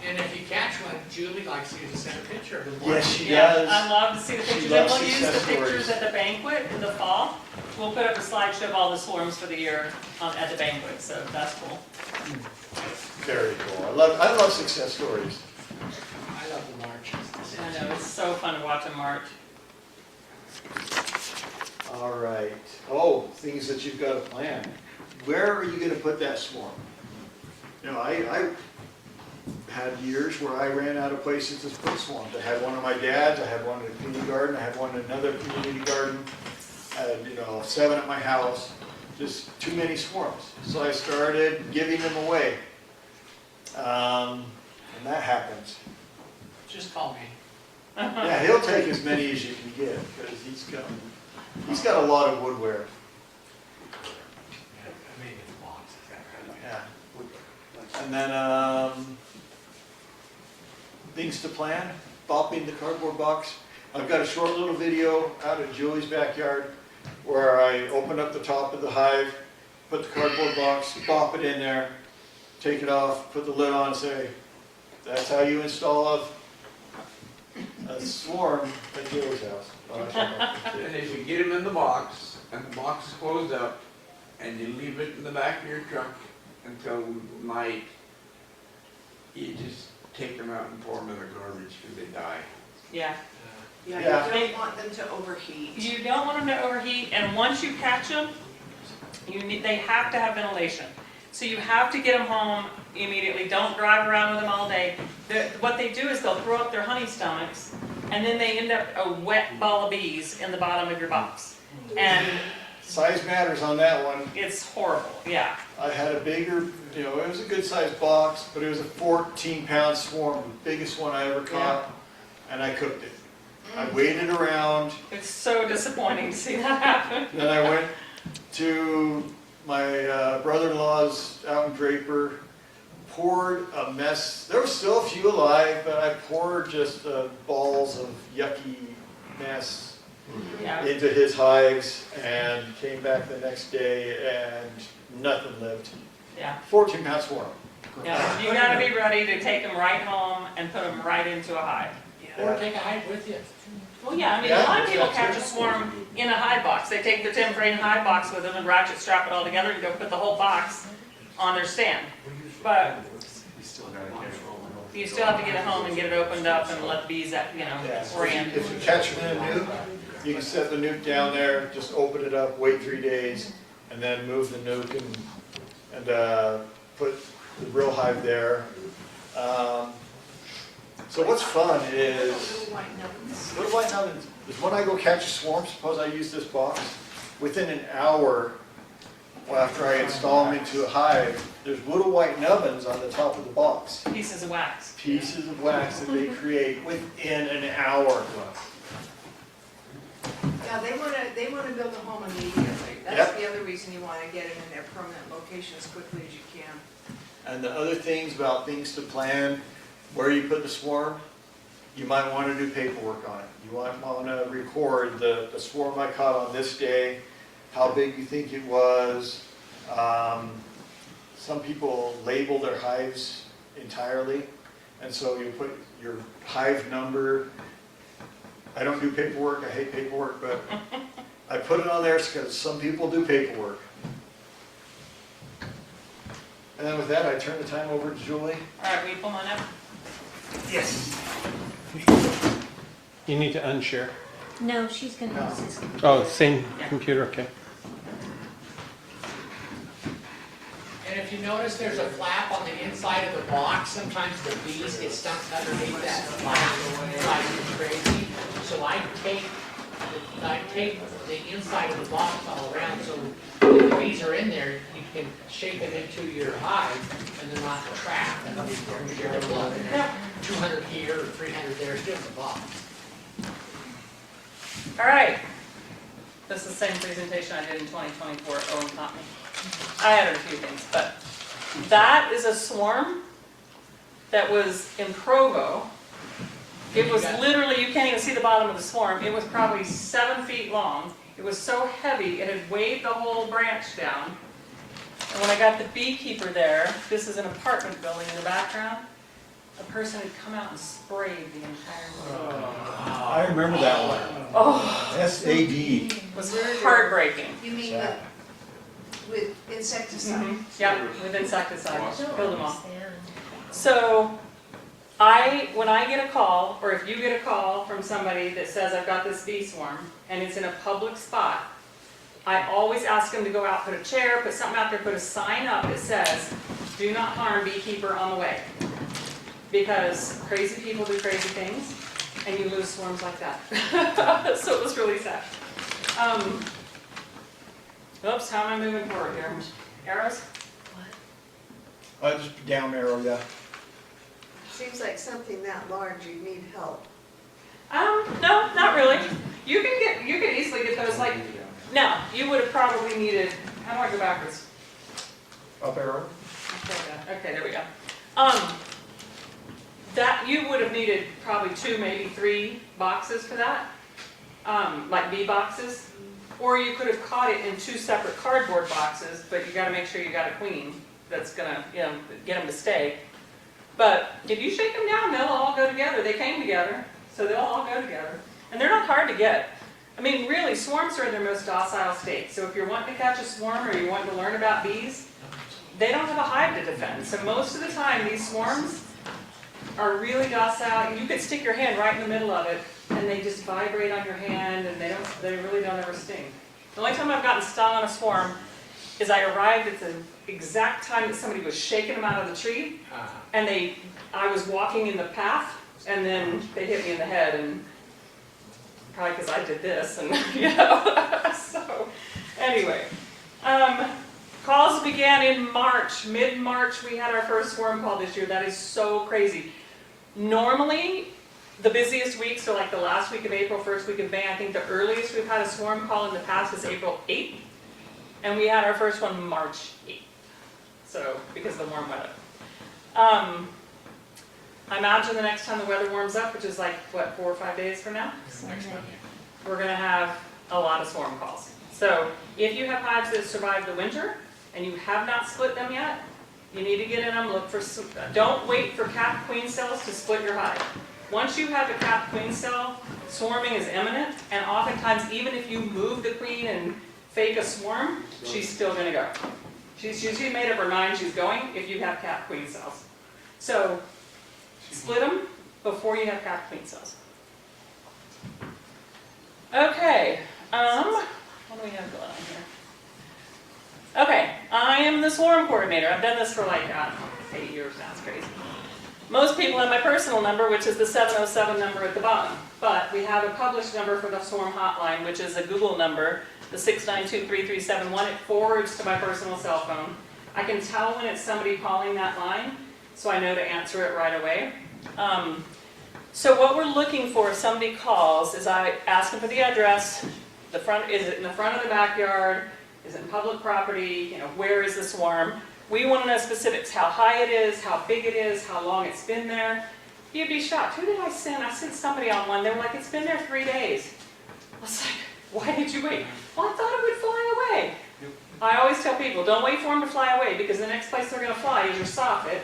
And if you catch one, Julie likes you to send a picture of them. Yes, she Yeah, does. I love to see the pictures, and loves we'll use the success pictures stories. at the banquet in the fall. We'll put up a slideshow of all the swarms for the year at the banquet, so that's cool. Very cool. I love success stories. I love the marches. I know, it's so fun to watch them march. All right. Oh, things that you've got to plan. Where are you going to put that swarm? You know, I had years where I ran out of places to put swarms. I had one on my dad's, I had one in a community garden, I had one in another community garden. I had, 7 at my house. Just too many swarms. So I started giving them away. And that happens. Just call me. Yeah, he'll take as many as you can get, because he's got a lot of woodware. I mean, it's boxes. Yeah. And then things to plan, bopping the cardboard box. I've got a short little video out in Julie's backyard where I open up the top of the hive, put the cardboard box, pop it in there, take it off, put the lid on, and say, that's how you install a swarm at Julie's house. Oh, I shouldn't have to say And it. if you get them in the box, and the box is closed up, and you leave it in the back of your truck until night, you just take them out and pour them in the garbage because they die. Yeah. Yeah, Yeah. you don't want them to overheat. You don't want them to overheat, and once you catch them, they have to have ventilation. So you have to get them home immediately. Don't drive around with them all day. What they do is they'll throw up their honey stomachs, and then they end up a wet ball of bees in the bottom of your box. And Size matters on that one. it's horrible, yeah. I had a bigger, it was a good sized box, but it was a 14-pound swarm, the biggest one I ever caught, and I cooked it. I waited around, It's so disappointing to see that happen. then I went to my brother-in-law's out in Draper, poured a mess. There were still a few alive, but I poured just balls of yucky mess Yeah. into his hives and came back the next day and nothing lived. Yeah. 14-pound swarm. Yeah, you gotta be ready to take them right home and put them right into a hive. Or take a hive with you. Well, yeah, I mean, a lot of people catch a swarm in a hive box. They take their tin frame hive box with them and ratchet strap it all together and go put the whole box on their stand. But You still gotta get it rolling. you still have to get it home and get it opened up and let the bees, Yeah. orient. If you catch them in a nuke, you can set the nuke down there, just open it up, wait 3 days, and then move the nuke and put the real hive there. So what's fun is, Little white nubbins. little white nubbins, is when I go catch a swarm, suppose I use this box, within an hour, after I install them into a hive, there's little white nubbins on the top of the box. Pieces of wax. Pieces of wax that they create within an hour. Yeah, they wanna build a home immediately. That's the other reason you wanna get them in their permanent location as quickly as you can. And the other things about things to plan, where you put the swarm, you might want to do paperwork on it. You might want to record the swarm I caught on this day, how big you think it was. Some people label their hives entirely, and so you put your hive number. I don't do paperwork, I hate paperwork, but I put it on there because some people do paperwork. And then with that, I turn the time over to Julie. All right, will you pull mine up? Yes. You need to unshare. No, she's gonna No. use this. Oh, same Yeah. computer, okay. And if you notice, there's a flap on the inside of the box. Sometimes the bees get stuck underneath that flap. It drives me crazy. So I tape the inside of the box all around, so if the bees are in there, you can shape it into your hive and they're not trapped. And you're able to 200 here or 300 there, it's just a box. All right. This is the same presentation I did in 2024 at Owen taught me. I added a few things, but that is a swarm that was in Provo. It was literally, you can't even see the bottom of the swarm. It was probably 7 feet long. It was so heavy, it had weighed the whole branch down. And when I got the beekeeper there, this is an apartment building in the background, a person had come out and sprayed the entire building. I remember that one. Oh, SAD. it was heartbreaking. You mean with insecticide? Yeah, with insecticide, killed them all. Understand. So, when I get a call, or if you get a call from somebody that says, I've got this bee swarm, and it's in a public spot, I always ask them to go out, put a chair, put something out there, put a sign up that says, do not harm beekeeper on the way. Because crazy people do crazy things, and you lose swarms like that. So it was really sad. Oops, how am I moving forward here? Arrows? Just down arrow, yeah. Seems like something that large, you need help. No, not really. You can easily get those, like, no, you would have probably needed, how do I go backwards? Up arrow. Okay, there we go. That, you would have needed probably 2, maybe 3 boxes for that, like bee boxes. Or you could have caught it in 2 separate cardboard boxes, but you gotta make sure you got a queen that's gonna, get them to stay. But if you shake them down, they'll all go together. They came together, so they'll all go together. And they're not hard to get. I mean, really, swarms are in their most docile state. So if you're wanting to catch a swarm or you're wanting to learn about bees, they don't have a hive to defend. So most of the time, these swarms are really docile. You could stick your hand right in the middle of it, and they just vibrate on your hand, and they really don't ever sting. The only time I've gotten stung on a swarm is I arrived at the exact time that somebody was shaking them out of the tree, and I was walking in the path, and then they hit me in the head, and probably because I did this, and so anyway. Calls began in March. Mid-March, we had our first swarm call this year. That is so crazy. Normally, the busiest weeks are like the last week of April, first week of May. I think the earliest we've had a swarm call in the past is April 8th. And we had our first one March 8th. So, because of the warm weather. I imagine the next time the weather warms up, which is like, what, 4 or 5 days from now? We're going to have a lot of swarm calls. So, if you have hives that survived the winter, and you have not split them yet, you need to get in them, look for, don't wait for capped queen cells to split your hive. Once you have a capped queen cell, swarming is imminent, and oftentimes even if you move the queen and fake a swarm, she's still going to go. She's usually made up her mind she's going if you have capped queen cells. So, split them before you have capped queen cells. Okay, what do we have going on here? Okay, I am the swarm coordinator. I've done this for like, I don't know, 8 years now, it's crazy. Most people have my personal number, which is the 707 number at the bottom. But we have a published number for the swarm hotline, which is a Google number, the 692-3371. It forwards to my personal cell phone. I can tell when it's somebody calling that line, so I know to answer it right away. So what we're looking for if somebody calls is I ask them for the address, is it in the front of the backyard, is it in public property, where is the swarm? We want to know specifics, how high it is, how big it is, how long it's been there. You'd be shocked. Who did I send? I sent somebody on one. They were like, it's been there 3 days. I was like, why did you wait? Well, I thought it would fly away. I always tell people, don't wait for them to fly away, because the next place they're going to fly is your soffit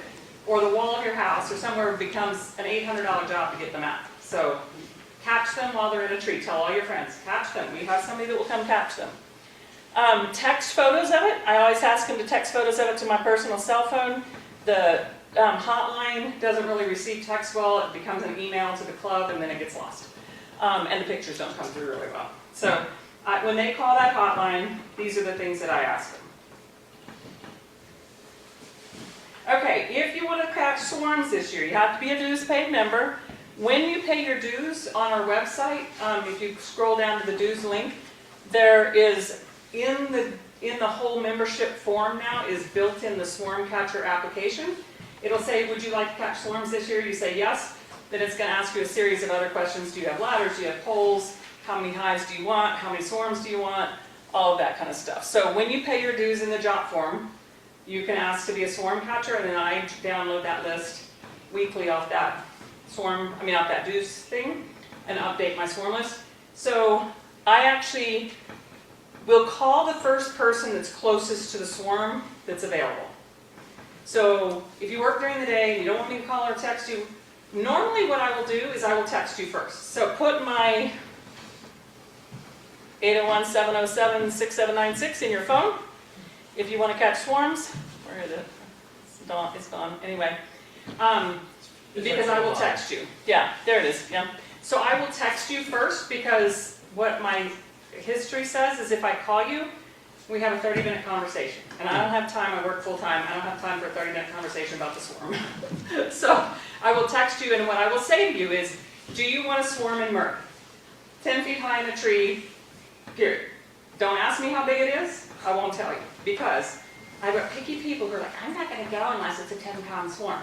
or the wall of your house or somewhere it becomes an $800 job to get them out. So catch them while they're in a tree. Tell all your friends, catch them. We have somebody that will come catch them. Text photos of it. I always ask them to text photos of it to my personal cell phone. The hotline doesn't really receive text well. It becomes an email to the club and then it gets lost. And the pictures don't come through really well. So when they call that hotline, these are the things that I ask them. Okay, if you want to catch swarms this year, you have to be a dues paid member. When you pay your dues on our website, if you scroll down to the dues link, there is in the whole membership form now is built in the swarm catcher application. It'll say, would you like to catch swarms this year? You say yes. Then it's going to ask you a series of other questions. Do you have ladders? Do you have poles? How many hives do you want? How many swarms do you want? All of that kind of stuff. So when you pay your dues in the job form, you can ask to be a swarm catcher, and then I download that list weekly off that off that dues thing, and update my swarm list. So I actually will call the first person that's closest to the swarm that's available. So if you work during the day and you don't want me to call or text you, normally what I will do is I will text you first. So put my 801-707-6796 in your phone. If you want to catch swarms, where is it? It's gone. Anyway, because I will text you. Yeah, there it is. Yeah. So I will text you first because what my history says is if I call you, we have a 30-minute conversation. And I don't have time. I work full-time. I don't have time for a 30-minute conversation about the swarm. So I will text you, and what I will say to you is, do you want to swarm in myrrh? 10 feet high in a tree, period. Don't ask me how big it is. I won't tell you. Because I've got picky people who are like, I'm not going to go unless it's a 10-pound swarm.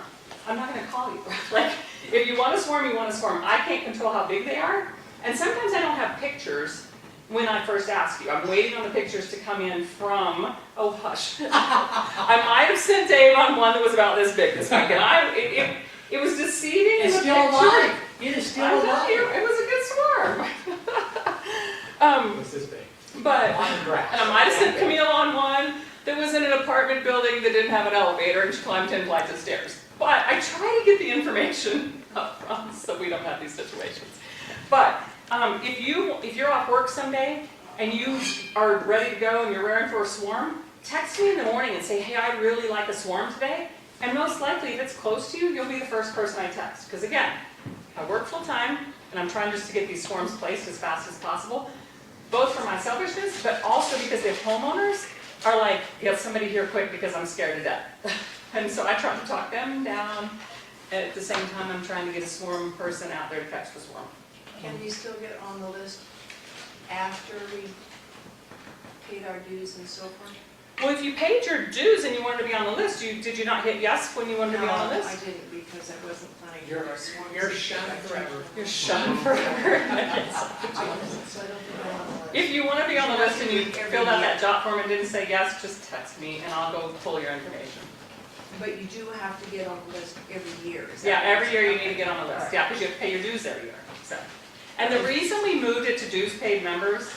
I'm not going to call you. Like, if you want to swarm, you want to swarm. I can't control how big they are. And sometimes I don't have pictures when I first ask you. I'm waiting on the pictures to come in from, oh hush. I might have sent Dave on one that was about this big this week. And It was deceiving in It's the still picture. alive. It is still I'm telling you, alive. it was a good swarm. What's this big? But, On the grass. and I might have sent Camille on one that was in an apartment building that didn't have an elevator and she climbed 10 flights of stairs. But I try to get the information up front so we don't have these situations. But if you're off work someday and you are ready to go and you're raring for a swarm, text me in the morning and say, hey, I really like a swarm today. And most likely, if it's close to you, you'll be the first person I text. Because again, I work full time and I'm trying just to get these swarms placed as fast as possible. Both for my selfishness, but also because the homeowners are like, get somebody here quick because I'm scared to death. And so I try to talk them down. And at the same time, I'm trying to get a swarm person out there to catch the swarm. Can we still get on the list after we paid our dues and so forth? Well, if you paid your dues and you wanted to be on the list, did you not hit yes when you wanted to be on the No, list? I didn't because I wasn't planning You're, for our swarm. you're shunned forever. You're shunned forever. So I don't think I'm on the list. If you want to be on the list and you filled out that job form and didn't say yes, just text me and I'll go pull your information. But you do have to get on the list every year, is that Yeah, right? every year you need to get on the list. Yeah, because you have to pay your dues every year. So, and the reason we moved it to dues paid members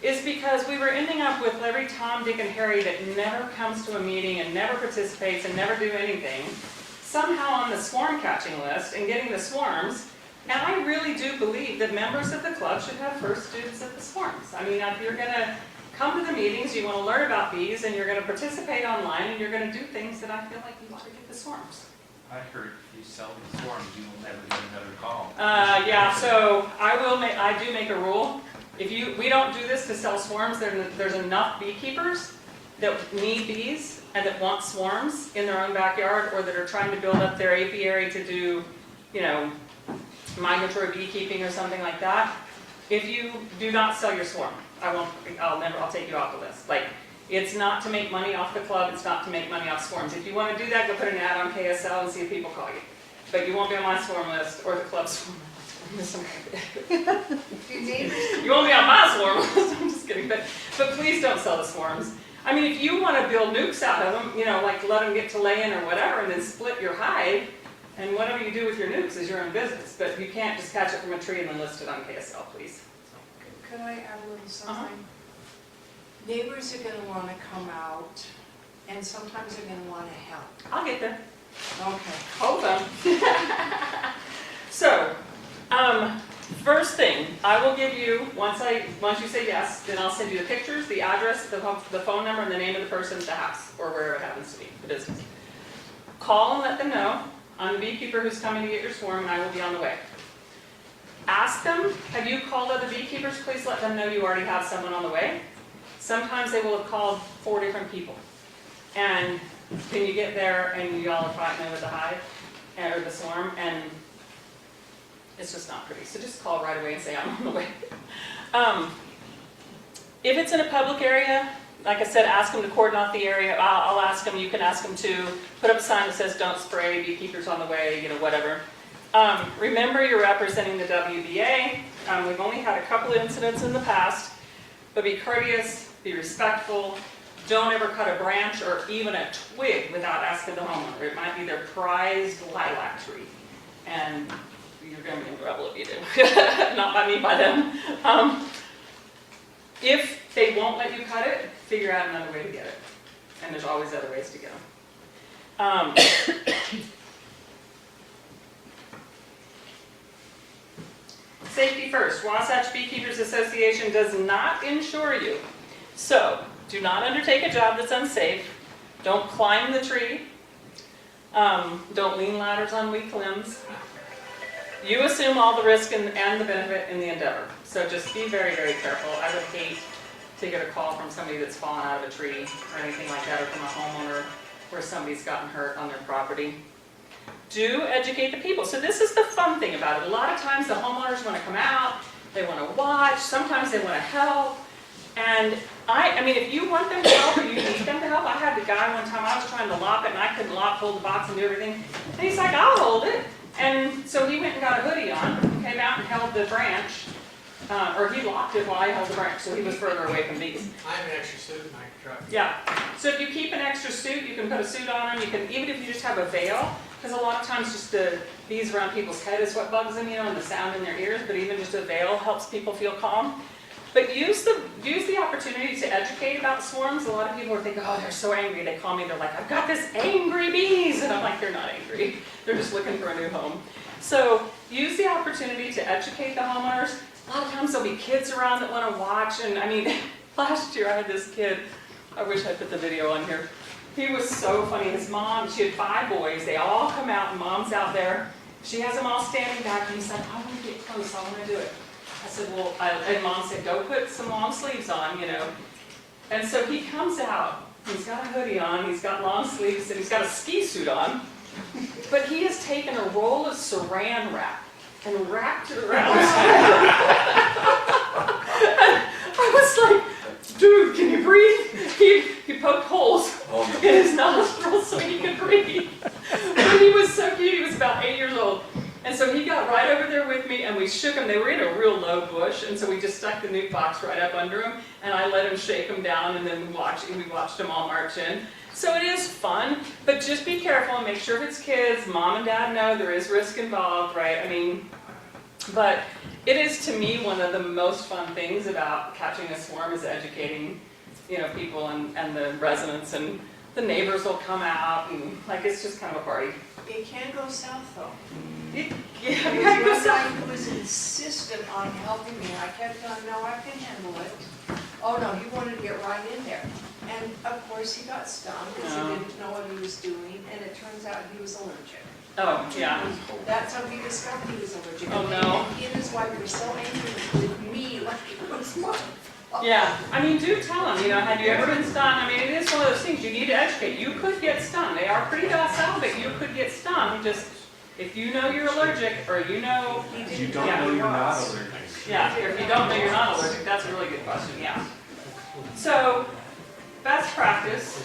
is because we were ending up with every Tom, Dick, and Harry that never comes to a meeting and never participates and never do anything, somehow on the swarm catching list and getting the swarms. And I really do believe that members of the club should have first dibs at the swarms. I mean, if you're going to come to the meetings, you want to learn about bees, and you're going to participate online, and you're going to do things that I feel like you ought to get the swarms. I heard if you sell these swarms, you will never get another call. Yeah, so I do make a rule. We don't do this to sell swarms. There's enough beekeepers that need bees and that want swarms in their own backyard, or that are trying to build up their apiary to do, migratory beekeeping or something like that. If you do not sell your swarm, I'll take you off the list. Like, it's not to make money off the club, it's not to make money off swarms. If you want to do that, go put an ad on KSL and see if people call you. But you won't be on my swarm list or the club's swarm list. You won't be on my swarm list, I'm just kidding. But please don't sell the swarms. I mean, if you want to build nukes out of them, like let them get to lay in or whatever, and then split your hive, and whatever you do with your nukes is your own business. But you can't just catch it from a tree and then list it on KSL, please. Could I add a little something? Neighbors are gonna wanna come out, and sometimes they're gonna wanna help. I'll get there. Okay. Hold on. So, first thing, I will give you, once you say yes, then I'll send you the pictures, the address, the phone number, and the name of the person at the house, or wherever it happens to be, the business. Call and let them know I'm the beekeeper who's coming to get your swarm, and I will be on the way. Ask them, have you called other beekeepers? Please let them know you already have someone on the way. Sometimes they will have called 4 different people. And then you get there and you all are fighting over the hive, or the swarm, and it's just not pretty. So just call right away and say, I'm on the way. If it's in a public area, like I said, ask them to cordon off the area. I'll ask them, you can ask them to put up a sign that says, don't spray, beekeepers on the way, whatever. Remember, you're representing the WBA. We've only had a couple of incidents in the past, but be courteous, be respectful. Don't ever cut a branch or even a twig without asking the homeowner. It might be their prized lilac tree, and you're going to be in trouble if you do. Not by me, by them. If they won't let you cut it, figure out another way to get it. And there's always other ways to get them. Safety first. Wasatch Beekeepers Association does not insure you. So, do not undertake a job that's unsafe. Don't climb the tree. Don't lean ladders on weak limbs. You assume all the risk and the benefit in the endeavor. So just be very, very careful. I would hate to get a call from somebody that's fallen out of a tree or anything like that, or from a homeowner where somebody's gotten hurt on their property. Do educate the people. So this is the fun thing about it. A lot of times the homeowners want to come out, they want to watch, sometimes they want to help. And I mean, if you want them to help or you need them to help, I had the guy one time, I was trying to lop it and I couldn't hold the box and do everything. And he's like, I'll hold it. And so he went and got a hoodie on, came out and held the branch, or he locked it while I held the branch, so he was further away from bees. I have an extra suit in my truck. Yeah, so if you keep an extra suit, you can put a suit on them, you can, even if you just have a veil, because a lot of times just the bees around people's head is what bugs them, and the sound in their ears, but even just a veil helps people feel calm. But use the opportunity to educate about swarms. A lot of people are thinking, oh, they're so angry. They call me, they're like, I've got this angry bees. And I'm like, they're not angry. They're just looking for a new home. So use the opportunity to educate the homeowners. A lot of times there'll be kids around that want to watch. And I mean, last year I had this kid, I wish I put the video on here. He was so funny. His mom, she had 5 boys. They all come out and mom's out there. She has them all standing back and he's like, I want to get close. I want to do it. I said, well, and mom said, go put some long sleeves on, And so he comes out, he's got a hoodie on, he's got long sleeves, and he's got a ski suit on. But he has taken a roll of saran wrap and wrapped it around his head. I was like, dude, can you breathe? He poked holes in his nostrils so he could breathe. But he was so cute, he was about 8 years old. And so he got right over there with me and we shook him. They were in a real low bush, and so we just stuck the nuke box right up under him, and I let him shake him down, and then we watched them all march in. So it is fun, but just be careful and make sure if it's kids, mom and dad know there is risk involved, right? I mean, but it is to me one of the most fun things about catching a swarm is educating, people and the residents, and the neighbors will come out, and it's just kind of a party. It can go south though. Yeah, There was one guy who was insistent on helping me. I kept telling him, no, I can handle it. Oh no, he wanted to get right in there. And of course he got stung because he didn't know what he was doing, and it turns out he was allergic. Oh, yeah. That's how he discovered he was allergic. Oh, no. And he and his wife were so angry with me, like it was my fault. Yeah, I mean, do tell them, have you ever been stung? I mean, it is one of those things, you need to educate. You could get stung. They are pretty docile, but you could get stung. Just, if you know you're allergic, or You don't know you're not allergic. Yeah, if you don't know you're not allergic, that's a really good question, yeah. So, best practice,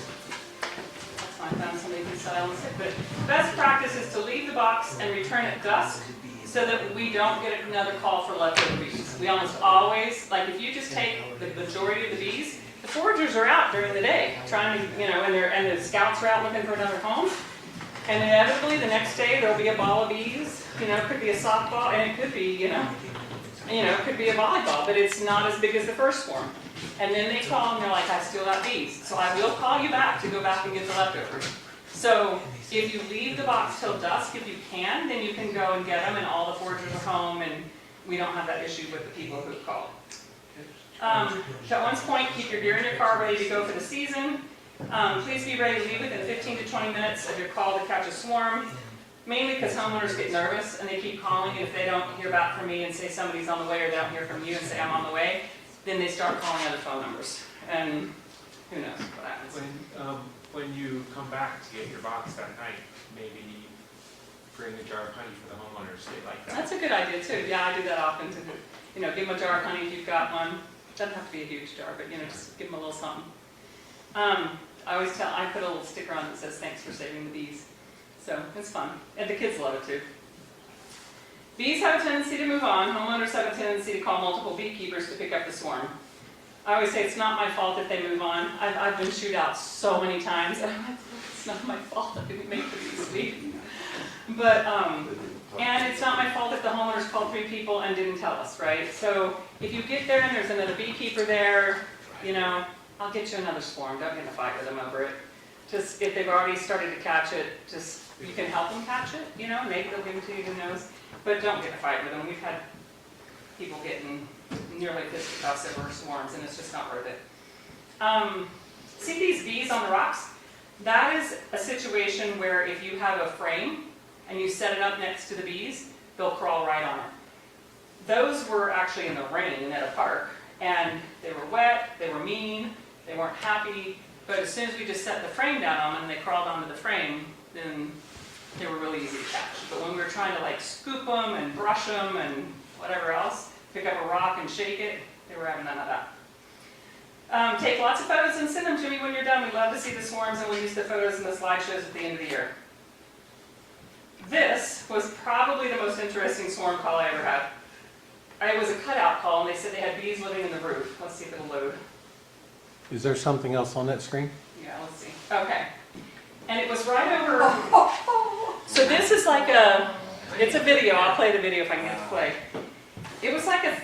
that's fine, I found somebody who silenced it, but best practice is to leave the box and return at dusk, so that we don't get another call for leftover bees. We almost always, if you just take the majority of the bees, the foragers are out during the day, trying to, and the scouts are out looking for another home. And inevitably, the next day, there'll be a ball of bees, it could be a softball, and it could be, it could be a volleyball, but it's not as big as the first swarm. And then they call and they're like, I still got bees. So I will call you back to go back and get the leftovers. So if you leave the box till dusk, if you can, then you can go and get them, and all the foragers are home, and we don't have that issue with the people who call. At one point, keep your gear in your car ready to go for the season. Please be ready to leave within 15 to 20 minutes of your call to catch a swarm, mainly because homeowners get nervous and they keep calling, and if they don't hear back from me and say somebody's on the way, or they don't hear from you and say I'm on the way, then they start calling other phone numbers, and who knows what happens. When you come back to get your box that night, maybe bring a jar of honey for the homeowners, they like that. That's a good idea too. Yeah, I do that often to, give them a jar of honey if you've got one. Doesn't have to be a huge jar, but just give them a little something. I put a little sticker on that says thanks for saving the bees. So it's fun. And the kids love it too. Bees have a tendency to move on. Homeowners have a tendency to call multiple beekeepers to pick up the swarm. I always say it's not my fault if they move on. I've been chewed out so many times, and I'm like, it's not my fault I didn't make the bees leave. But, and it's not my fault if the homeowners called 3 people and didn't tell us, right? So if you get there and there's another beekeeper there, I'll get you another swarm. Don't get in a fight with them over it. Just, if they've already started to catch it, you can help them catch it, maybe they'll give it to you, who knows. But don't get in a fight with them. We've had people getting nearly fisticuffs over swarms, and it's just not worth it. See these bees on the rocks? That is a situation where if you have a frame and you set it up next to the bees, they'll crawl right on it. Those were actually in the rain at a park, and they were wet, they were mean, they weren't happy, but as soon as we just set the frame down on them and they crawled onto the frame, then they were really easy to catch. But when we were trying to scoop them and brush them and whatever else, pick up a rock and shake it, they were having none of that. Take lots of photos and send them to me when you're done. We love to see the swarms, and we use the photos and the slideshows at the end of the year. This was probably the most interesting swarm call I ever had. It was a cutout call, and they said they had bees living in the roof. Let's see if it'll load. Is there something else on that screen? Yeah, let's see. Okay. And it was right over... So this is like it's a video, I'll play the video if I can get it to play. It was like a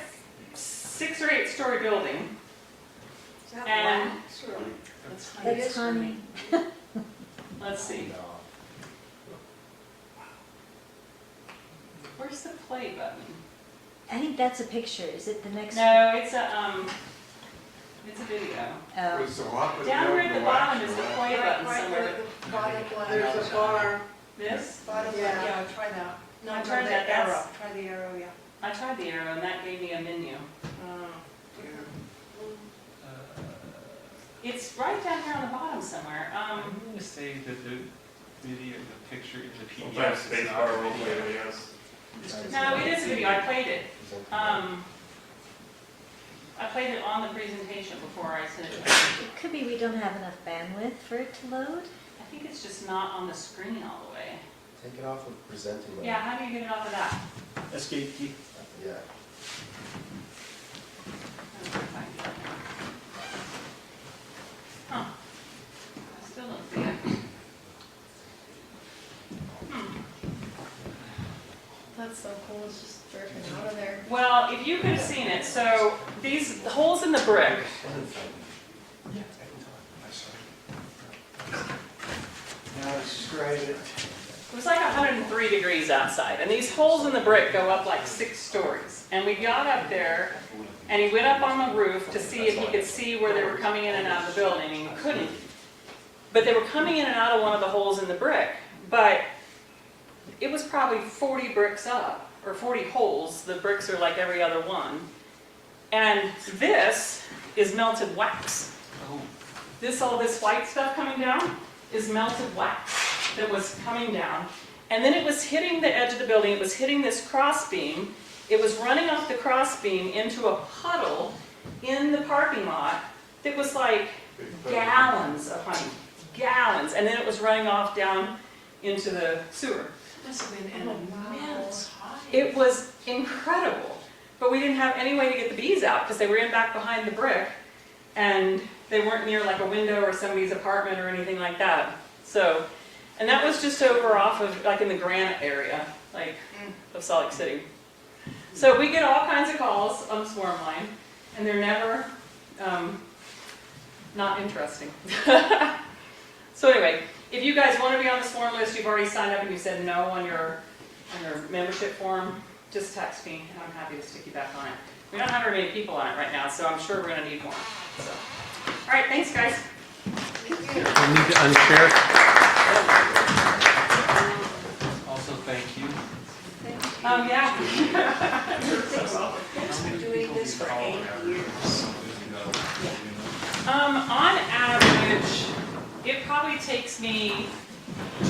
6 or 8 story building. Is that And- wax or? That's honey. Let's see. Where's the play button? I think that's a picture. Is it the next? No, it's a video. Oh. So what was Down here at the the bottom wax is or the what? play button Right somewhere. where the bottom one. There's a bar. This? Bottom one, Yeah. yeah, try that. No, I try tried the that, arrow, that's- try the arrow, yeah. I tried the arrow and that gave me a menu. It's right down here on the bottom somewhere. I'm going to say that the video, the picture in the PDF Sometimes is space not bar a will video. play videos. No, it is a video, I played it. I played it on the presentation before I sent it to you. It could be we don't have enough bandwidth for it to load. I think it's just not on the screen all the way. Take it off of presenting mode. Yeah, how do you get it off of that? Escape key. Yeah. Huh. I still don't see it. That's so cool, it's just jerking out of there. Well, if you could have seen it, so these holes in the brick, Now describe it. it was like 103 degrees outside, and these holes in the brick go up like 6 stories. And we got up there, and he went up on the roof to see if he could see where they were coming in and out of the building, and he couldn't. But they were coming in and out of one of the holes in the brick. But it was probably 40 bricks up, or 40 holes. The bricks are like every other one. And this is melted wax. All this white stuff coming down is melted wax that was coming down. And then it was hitting the edge of the building, it was hitting this cross beam. It was running off the cross beam into a puddle in the parking lot that was like gallons of honey. Gallons. And then it was running off down into the sewer. Must have been an immense hive. It was incredible. But we didn't have any way to get the bees out because they were in back behind the brick and they weren't near like a window or somebody's apartment or anything like that. So, and that was just over off of like in the Granite area, like of Salt Lake City. So we get all kinds of calls on the swarm line and they're never not interesting. So anyway, if you guys want to be on the swarm list, you've already signed up and you said no on your membership form, just text me and I'm happy to stick you back on it. We don't have very many people on it right now, so I'm sure we're going to need more. So, all right, thanks guys. I need to unshare. Also, thank you. Yeah. Thanks for doing this for 8 years. On average, it probably takes me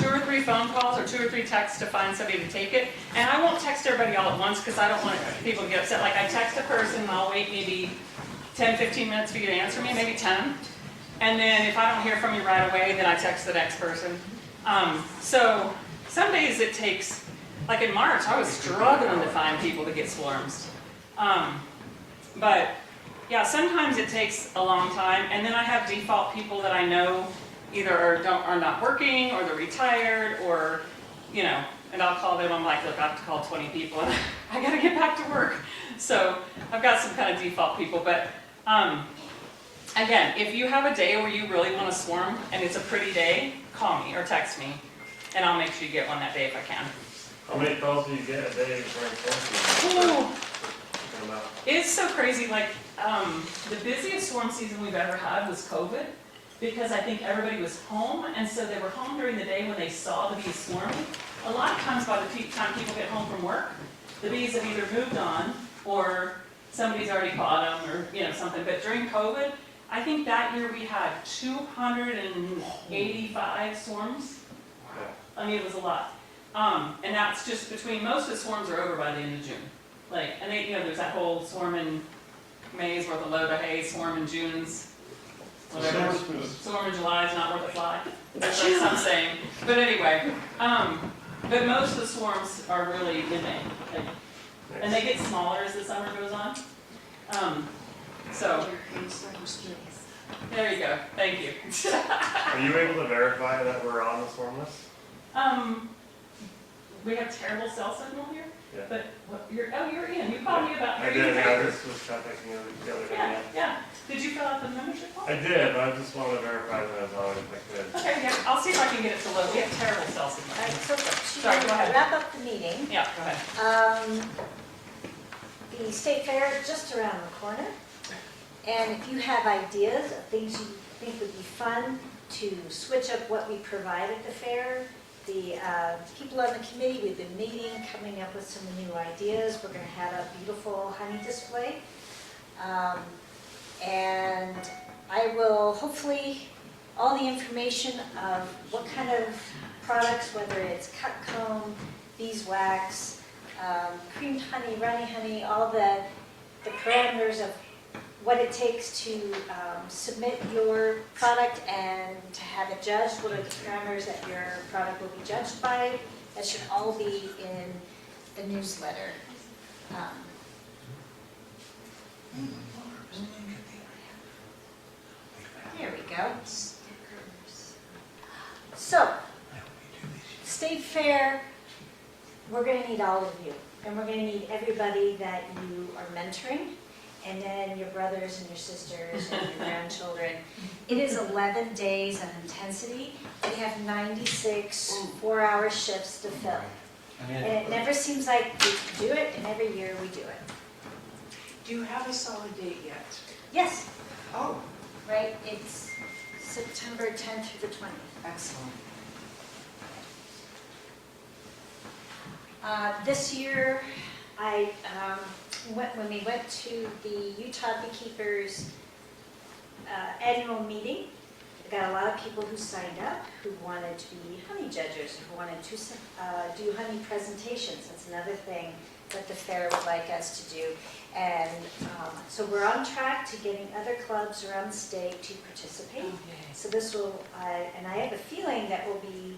2 or 3 phone calls or 2 or 3 texts to find somebody to take it. And I won't text everybody all at once because I don't want people to get upset. Like I text a person and I'll wait maybe 10, 15 minutes for you to answer me, maybe 10. And then if I don't hear from you right away, then I text the next person. So some days it takes, like in March, I was struggling to find people to get swarms. But yeah, sometimes it takes a long time. And then I have default people that I know either are not working or they're retired or, you know, and I'll call them, I'm like, look, I have to call 20 people and I gotta get back to work. So I've got some kind of default people, but again, if you have a day where you really want to swarm and it's a pretty day, call me or text me and I'll make sure you get one that day if I can. How many calls do you get a day during quarantine? Ooh. It's so crazy, like, the busiest swarm season we've ever had was COVID, because I think everybody was home, and so they were home during the day when they saw the bees swarming. A lot of times by the time people get home from work, the bees have either moved on, or somebody's already caught them, or, you know, something. But during COVID, I think that year we had 285 swarms. I mean, it was a lot. And that's just between, most of the swarms are over by the end of June. Like, and they, you know, there's that whole swarm in May's worth a load of hay, swarm in June's, whatever. Swarm in July is not worth a fly. That's like some saying. But anyway, but most of the swarms are really in May. Like, and they get smaller as the summer goes on. So, there you go. Thank you. Are you able to verify that we're on the swarm list? We have terrible cell signal here, Yeah. but you're in. You called me about. I did, yeah, this was contacting you the other day. Yeah, yeah. Did you fill out the membership form? I did, but I just wanted to verify that as well if I could. Okay, yeah, I'll see if I can get it to load. We have terrible cell signal. All right, so Sorry, go ahead. to wrap up the meeting, Yeah, go ahead. the state fair is just around the corner. And if you have ideas of things you think would be fun to switch up what we provide at the fair, the people on the committee, we've been meeting, coming up with some new ideas. We're going to have a beautiful honey display. And I will hopefully, all the information of what kind of products, whether it's cut comb, beeswax, creamed honey, runny honey, all the parameters of what it takes to submit your product and to have it judged, what are the parameters that your product will be judged by. That should all be in the newsletter. There we go. So, State Fair, we're going to need all of you. And we're going to need everybody that you are mentoring, and then your brothers and your sisters and your grandchildren. It is 11 days of intensity. We have 96 4-hour shifts to fill. And it never seems like we can do it, and every year we do it. Do you have a solid date yet? Yes, Oh, right, it's September 10th through the 20th. excellent. This year, when we went to the Utah Beekeepers annual meeting, we got a lot of people who signed up who wanted to be honey judges, who wanted to do honey presentations. That's another thing that the fair would like us to do. And so we're on track to getting other clubs around the state to participate. Okay. So this will, and I have a feeling that we'll be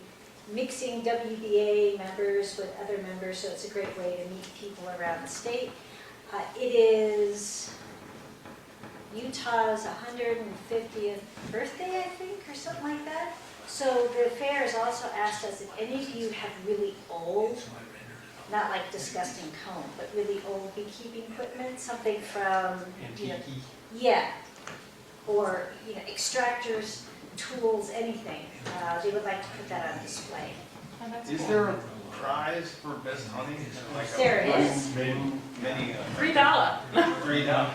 mixing WBA members with other members, so it's a great way to meet people around the state. It is Utah's 150th birthday, I think, or something like that. So the fair has also asked us if any of you have really old, not like disgusting comb, but really old beekeeping equipment, something from, yeah, or, extractors, tools, anything. They would like to put that on display. Oh, that's Is cool. there a prize for best honey? Like a There is. Many, $3. Three down.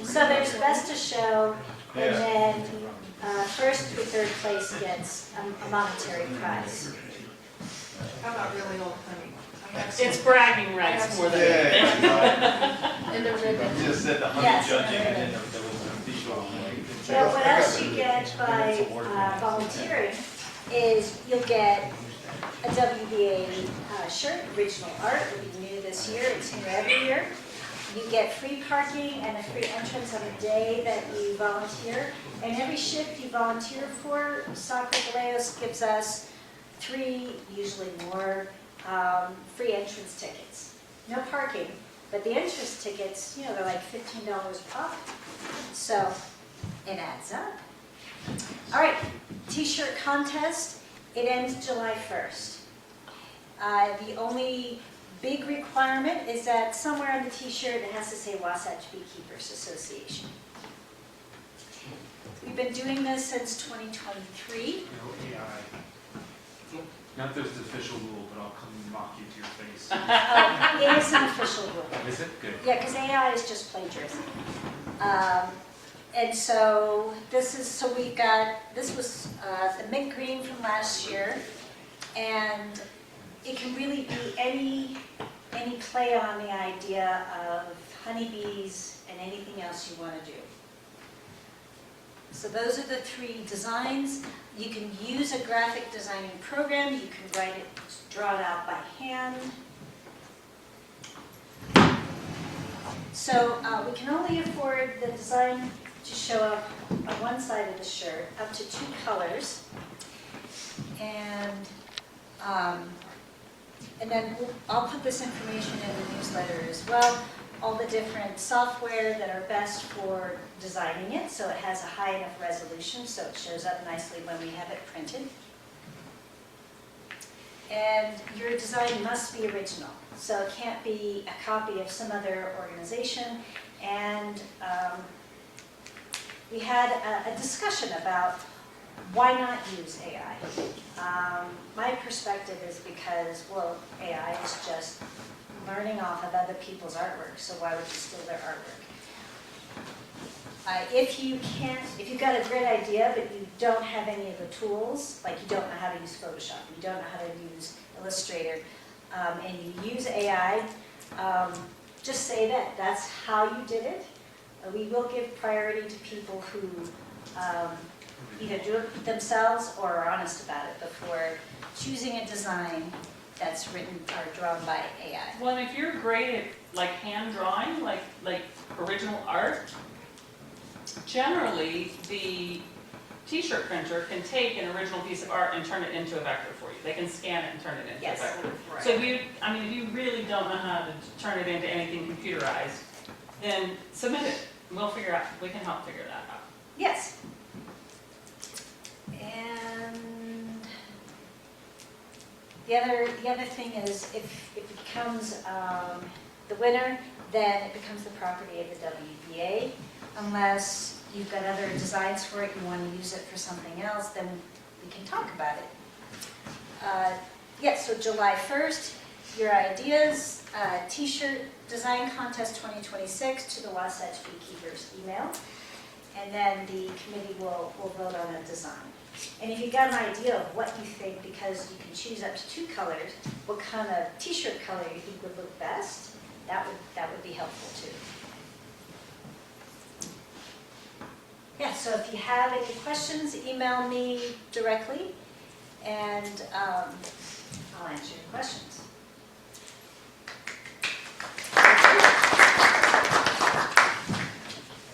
So there's best of show, and Yeah. then first through third place gets a monetary prize. How about really old honey? I have It's some- bragging rights more than anything. And the ribbon. Just said the honey Yes, judging and and then there was an official. Now, what else you get by volunteering is you'll get a WBA shirt, original art, will be new this year, it's new every year. You get free parking and a free entrance on the day that you volunteer. And every shift you volunteer for, Sacre Galeos gives us 3, usually more, free entrance tickets. No parking, but the entrance tickets, they're like $15 a pop. So it adds up. All right, t-shirt contest, it ends July 1st. The only big requirement is that somewhere on the t-shirt it has to say Wasatch Beekeepers Association. We've been doing this since 2023. No AI. Not there's the official rule, but I'll come and mock you to your face. It is an official rule. Is it? Good. Yeah, because AI is just plagiarism. And so this was the mint green from last year, and it can really be any play on the idea of honeybees and anything else you want to do. So those are the 3 designs. You can use a graphic designing program. You can write it, draw it out by hand. So we can only afford the design to show up on one side of the shirt, up to 2 colors. And then I'll put this information in the newsletter as well. All the different software that are best for designing it, so it has a high enough resolution, so it shows up nicely when we have it printed. And your design must be original, so it can't be a copy of some other organization. And we had a discussion about why not use AI. My perspective is because, well, AI is just learning off of other people's artwork, so why would you steal their artwork? If you've got a great idea, but you don't have any of the tools, like you don't know how to use Photoshop, you don't know how to use Illustrator, and you use AI, just say that. That's how you did it. We will give priority to people who either do it themselves or are honest about it before choosing a design that's written or drawn by AI. Well, and if you're great at like hand drawing, like original art, generally the t-shirt printer can take an original piece of art and turn it into a vector for you. They can scan it and turn it into Yes. a vector. Right. So if you really don't know how to turn it into anything computerized, then submit it. We can help figure that out. Yes. And the other thing is if it becomes the winner, then it becomes the property of the WBA. Unless you've got other designs for it, you want to use it for something else, then we can talk about it. So July 1st, your ideas, t-shirt design contest 2026 to the Wasatch Beekeepers email. And then the committee will vote on a design. And if you've got an idea of what you think, because you can choose up to 2 colors, what kind of t-shirt color you think would look best, that would be helpful too. Yeah, so if you have any questions, email me directly, and I'll answer your questions.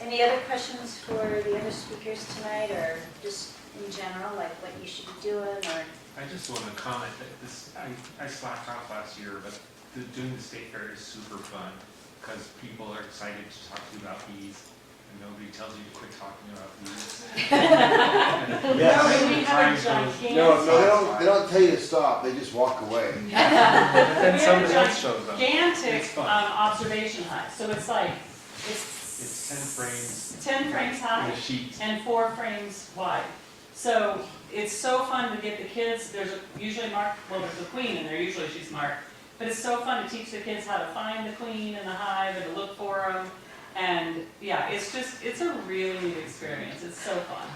Any other questions for the other speakers tonight, or just in general, like what you should be doing, or? I just want to comment that I slacked off last year, but doing the state fair is super fun because people are excited to talk to you about bees. Nobody tells you to quit talking about bees. Yes. We have a gigantic. No, they don't tell you to stop, they just walk away. But then somebody else shows up. Gigantic It's fun. observation high. So it's like, It's 10 frames 10 frames in high a sheet. and 4 frames wide. So it's so fun to get the kids, there's there's a queen in there, usually she's marked. But it's so fun to teach the kids how to find the queen in the hive and to look for them. And yeah, it's a really neat experience. It's so fun.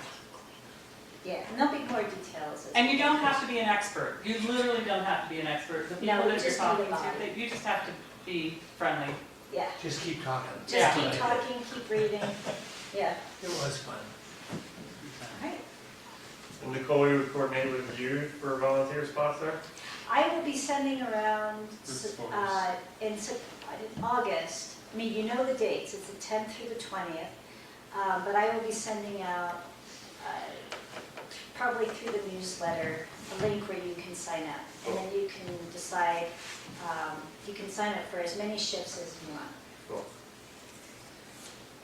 Yeah, and there'll be more details. And you don't have to be an expert. You literally don't have to be an expert. The people No, we that you're just need talking a body. to, you just have to be friendly. Yeah, Just keep talking. just Yeah. keep talking, keep reading. Yeah, It was fun. all right. Well, Nicole, we would coordinate with you for volunteer spots there? I will be sending around This is in August. I mean, you know the dates, it's the 10th through the 20th, but I will be sending out, probably through the newsletter, a link where you can sign up. And then you can decide, you can sign up for as many shifts as you want. Cool.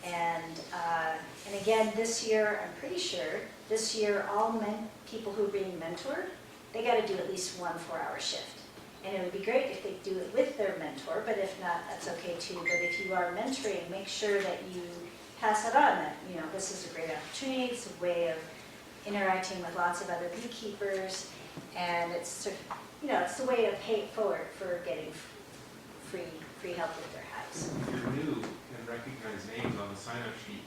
And again, this year, I'm pretty sure, this year, all people who are being mentored, they got to do at least 1 4-hour shift. And it would be great if they do it with their mentor, but if not, that's okay too. But if you are mentoring, make sure that you pass it on, that, you know, this is a great opportunity, it's a way of interacting with lots of other beekeepers, and it's sort of, you know, it's the way to pay it forward for getting free help with their hives. If you're new and recognize names on the sign-up sheet,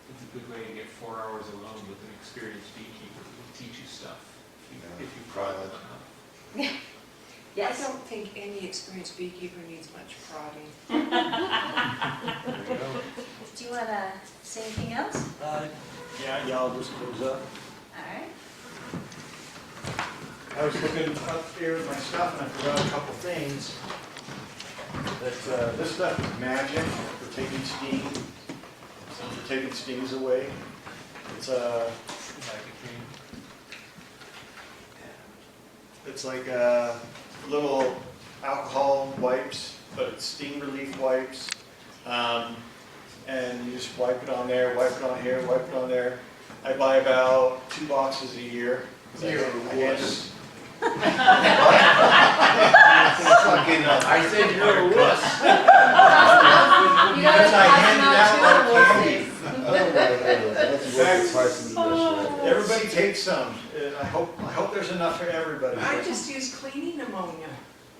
it's a good way to get 4 hours alone with an experienced beekeeper who will teach you stuff if you prod them enough. Yes. I don't think any experienced beekeeper needs much prodding. There you go. Do you want to say anything else? Yeah, y'all just close up. All right. I was looking up here at my stuff and I forgot a couple things. That this stuff is magic for taking steam, for taking stings away. It's like little alcohol wipes, but it's steam relief wipes. And you just wipe it on there, wipe it on here, wipe it on there. I buy about 2 boxes a year. Fucking, I said you're a wuss. You gotta Because I pass them handed out out too, like or candy. that's worth the price of admission, right? Everybody take some. I hope there's enough for everybody. I just use cleaning ammonia.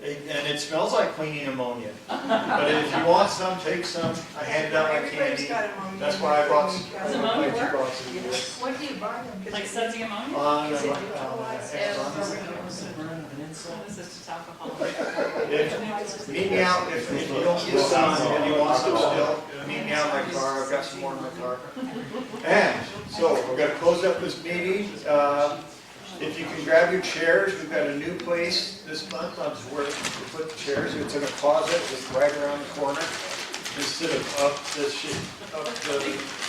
And it smells like cleaning ammonia. But if you want some, take some. I handed out my Everybody's candy. got ammonia. That's why I brought some. Does ammonia work? What do you buy them? Like sudsy ammonia? On, Is it Amazon. What is this, just alcohol? Meet me out if you don't get some and you want some still. Meet me out in my car. I've got some more in my car. And so we're going to close up this meeting. If you can grab your chairs, we've got a new place this month on where to put the chairs. It's in a closet, it's right around the corner. Instead of up the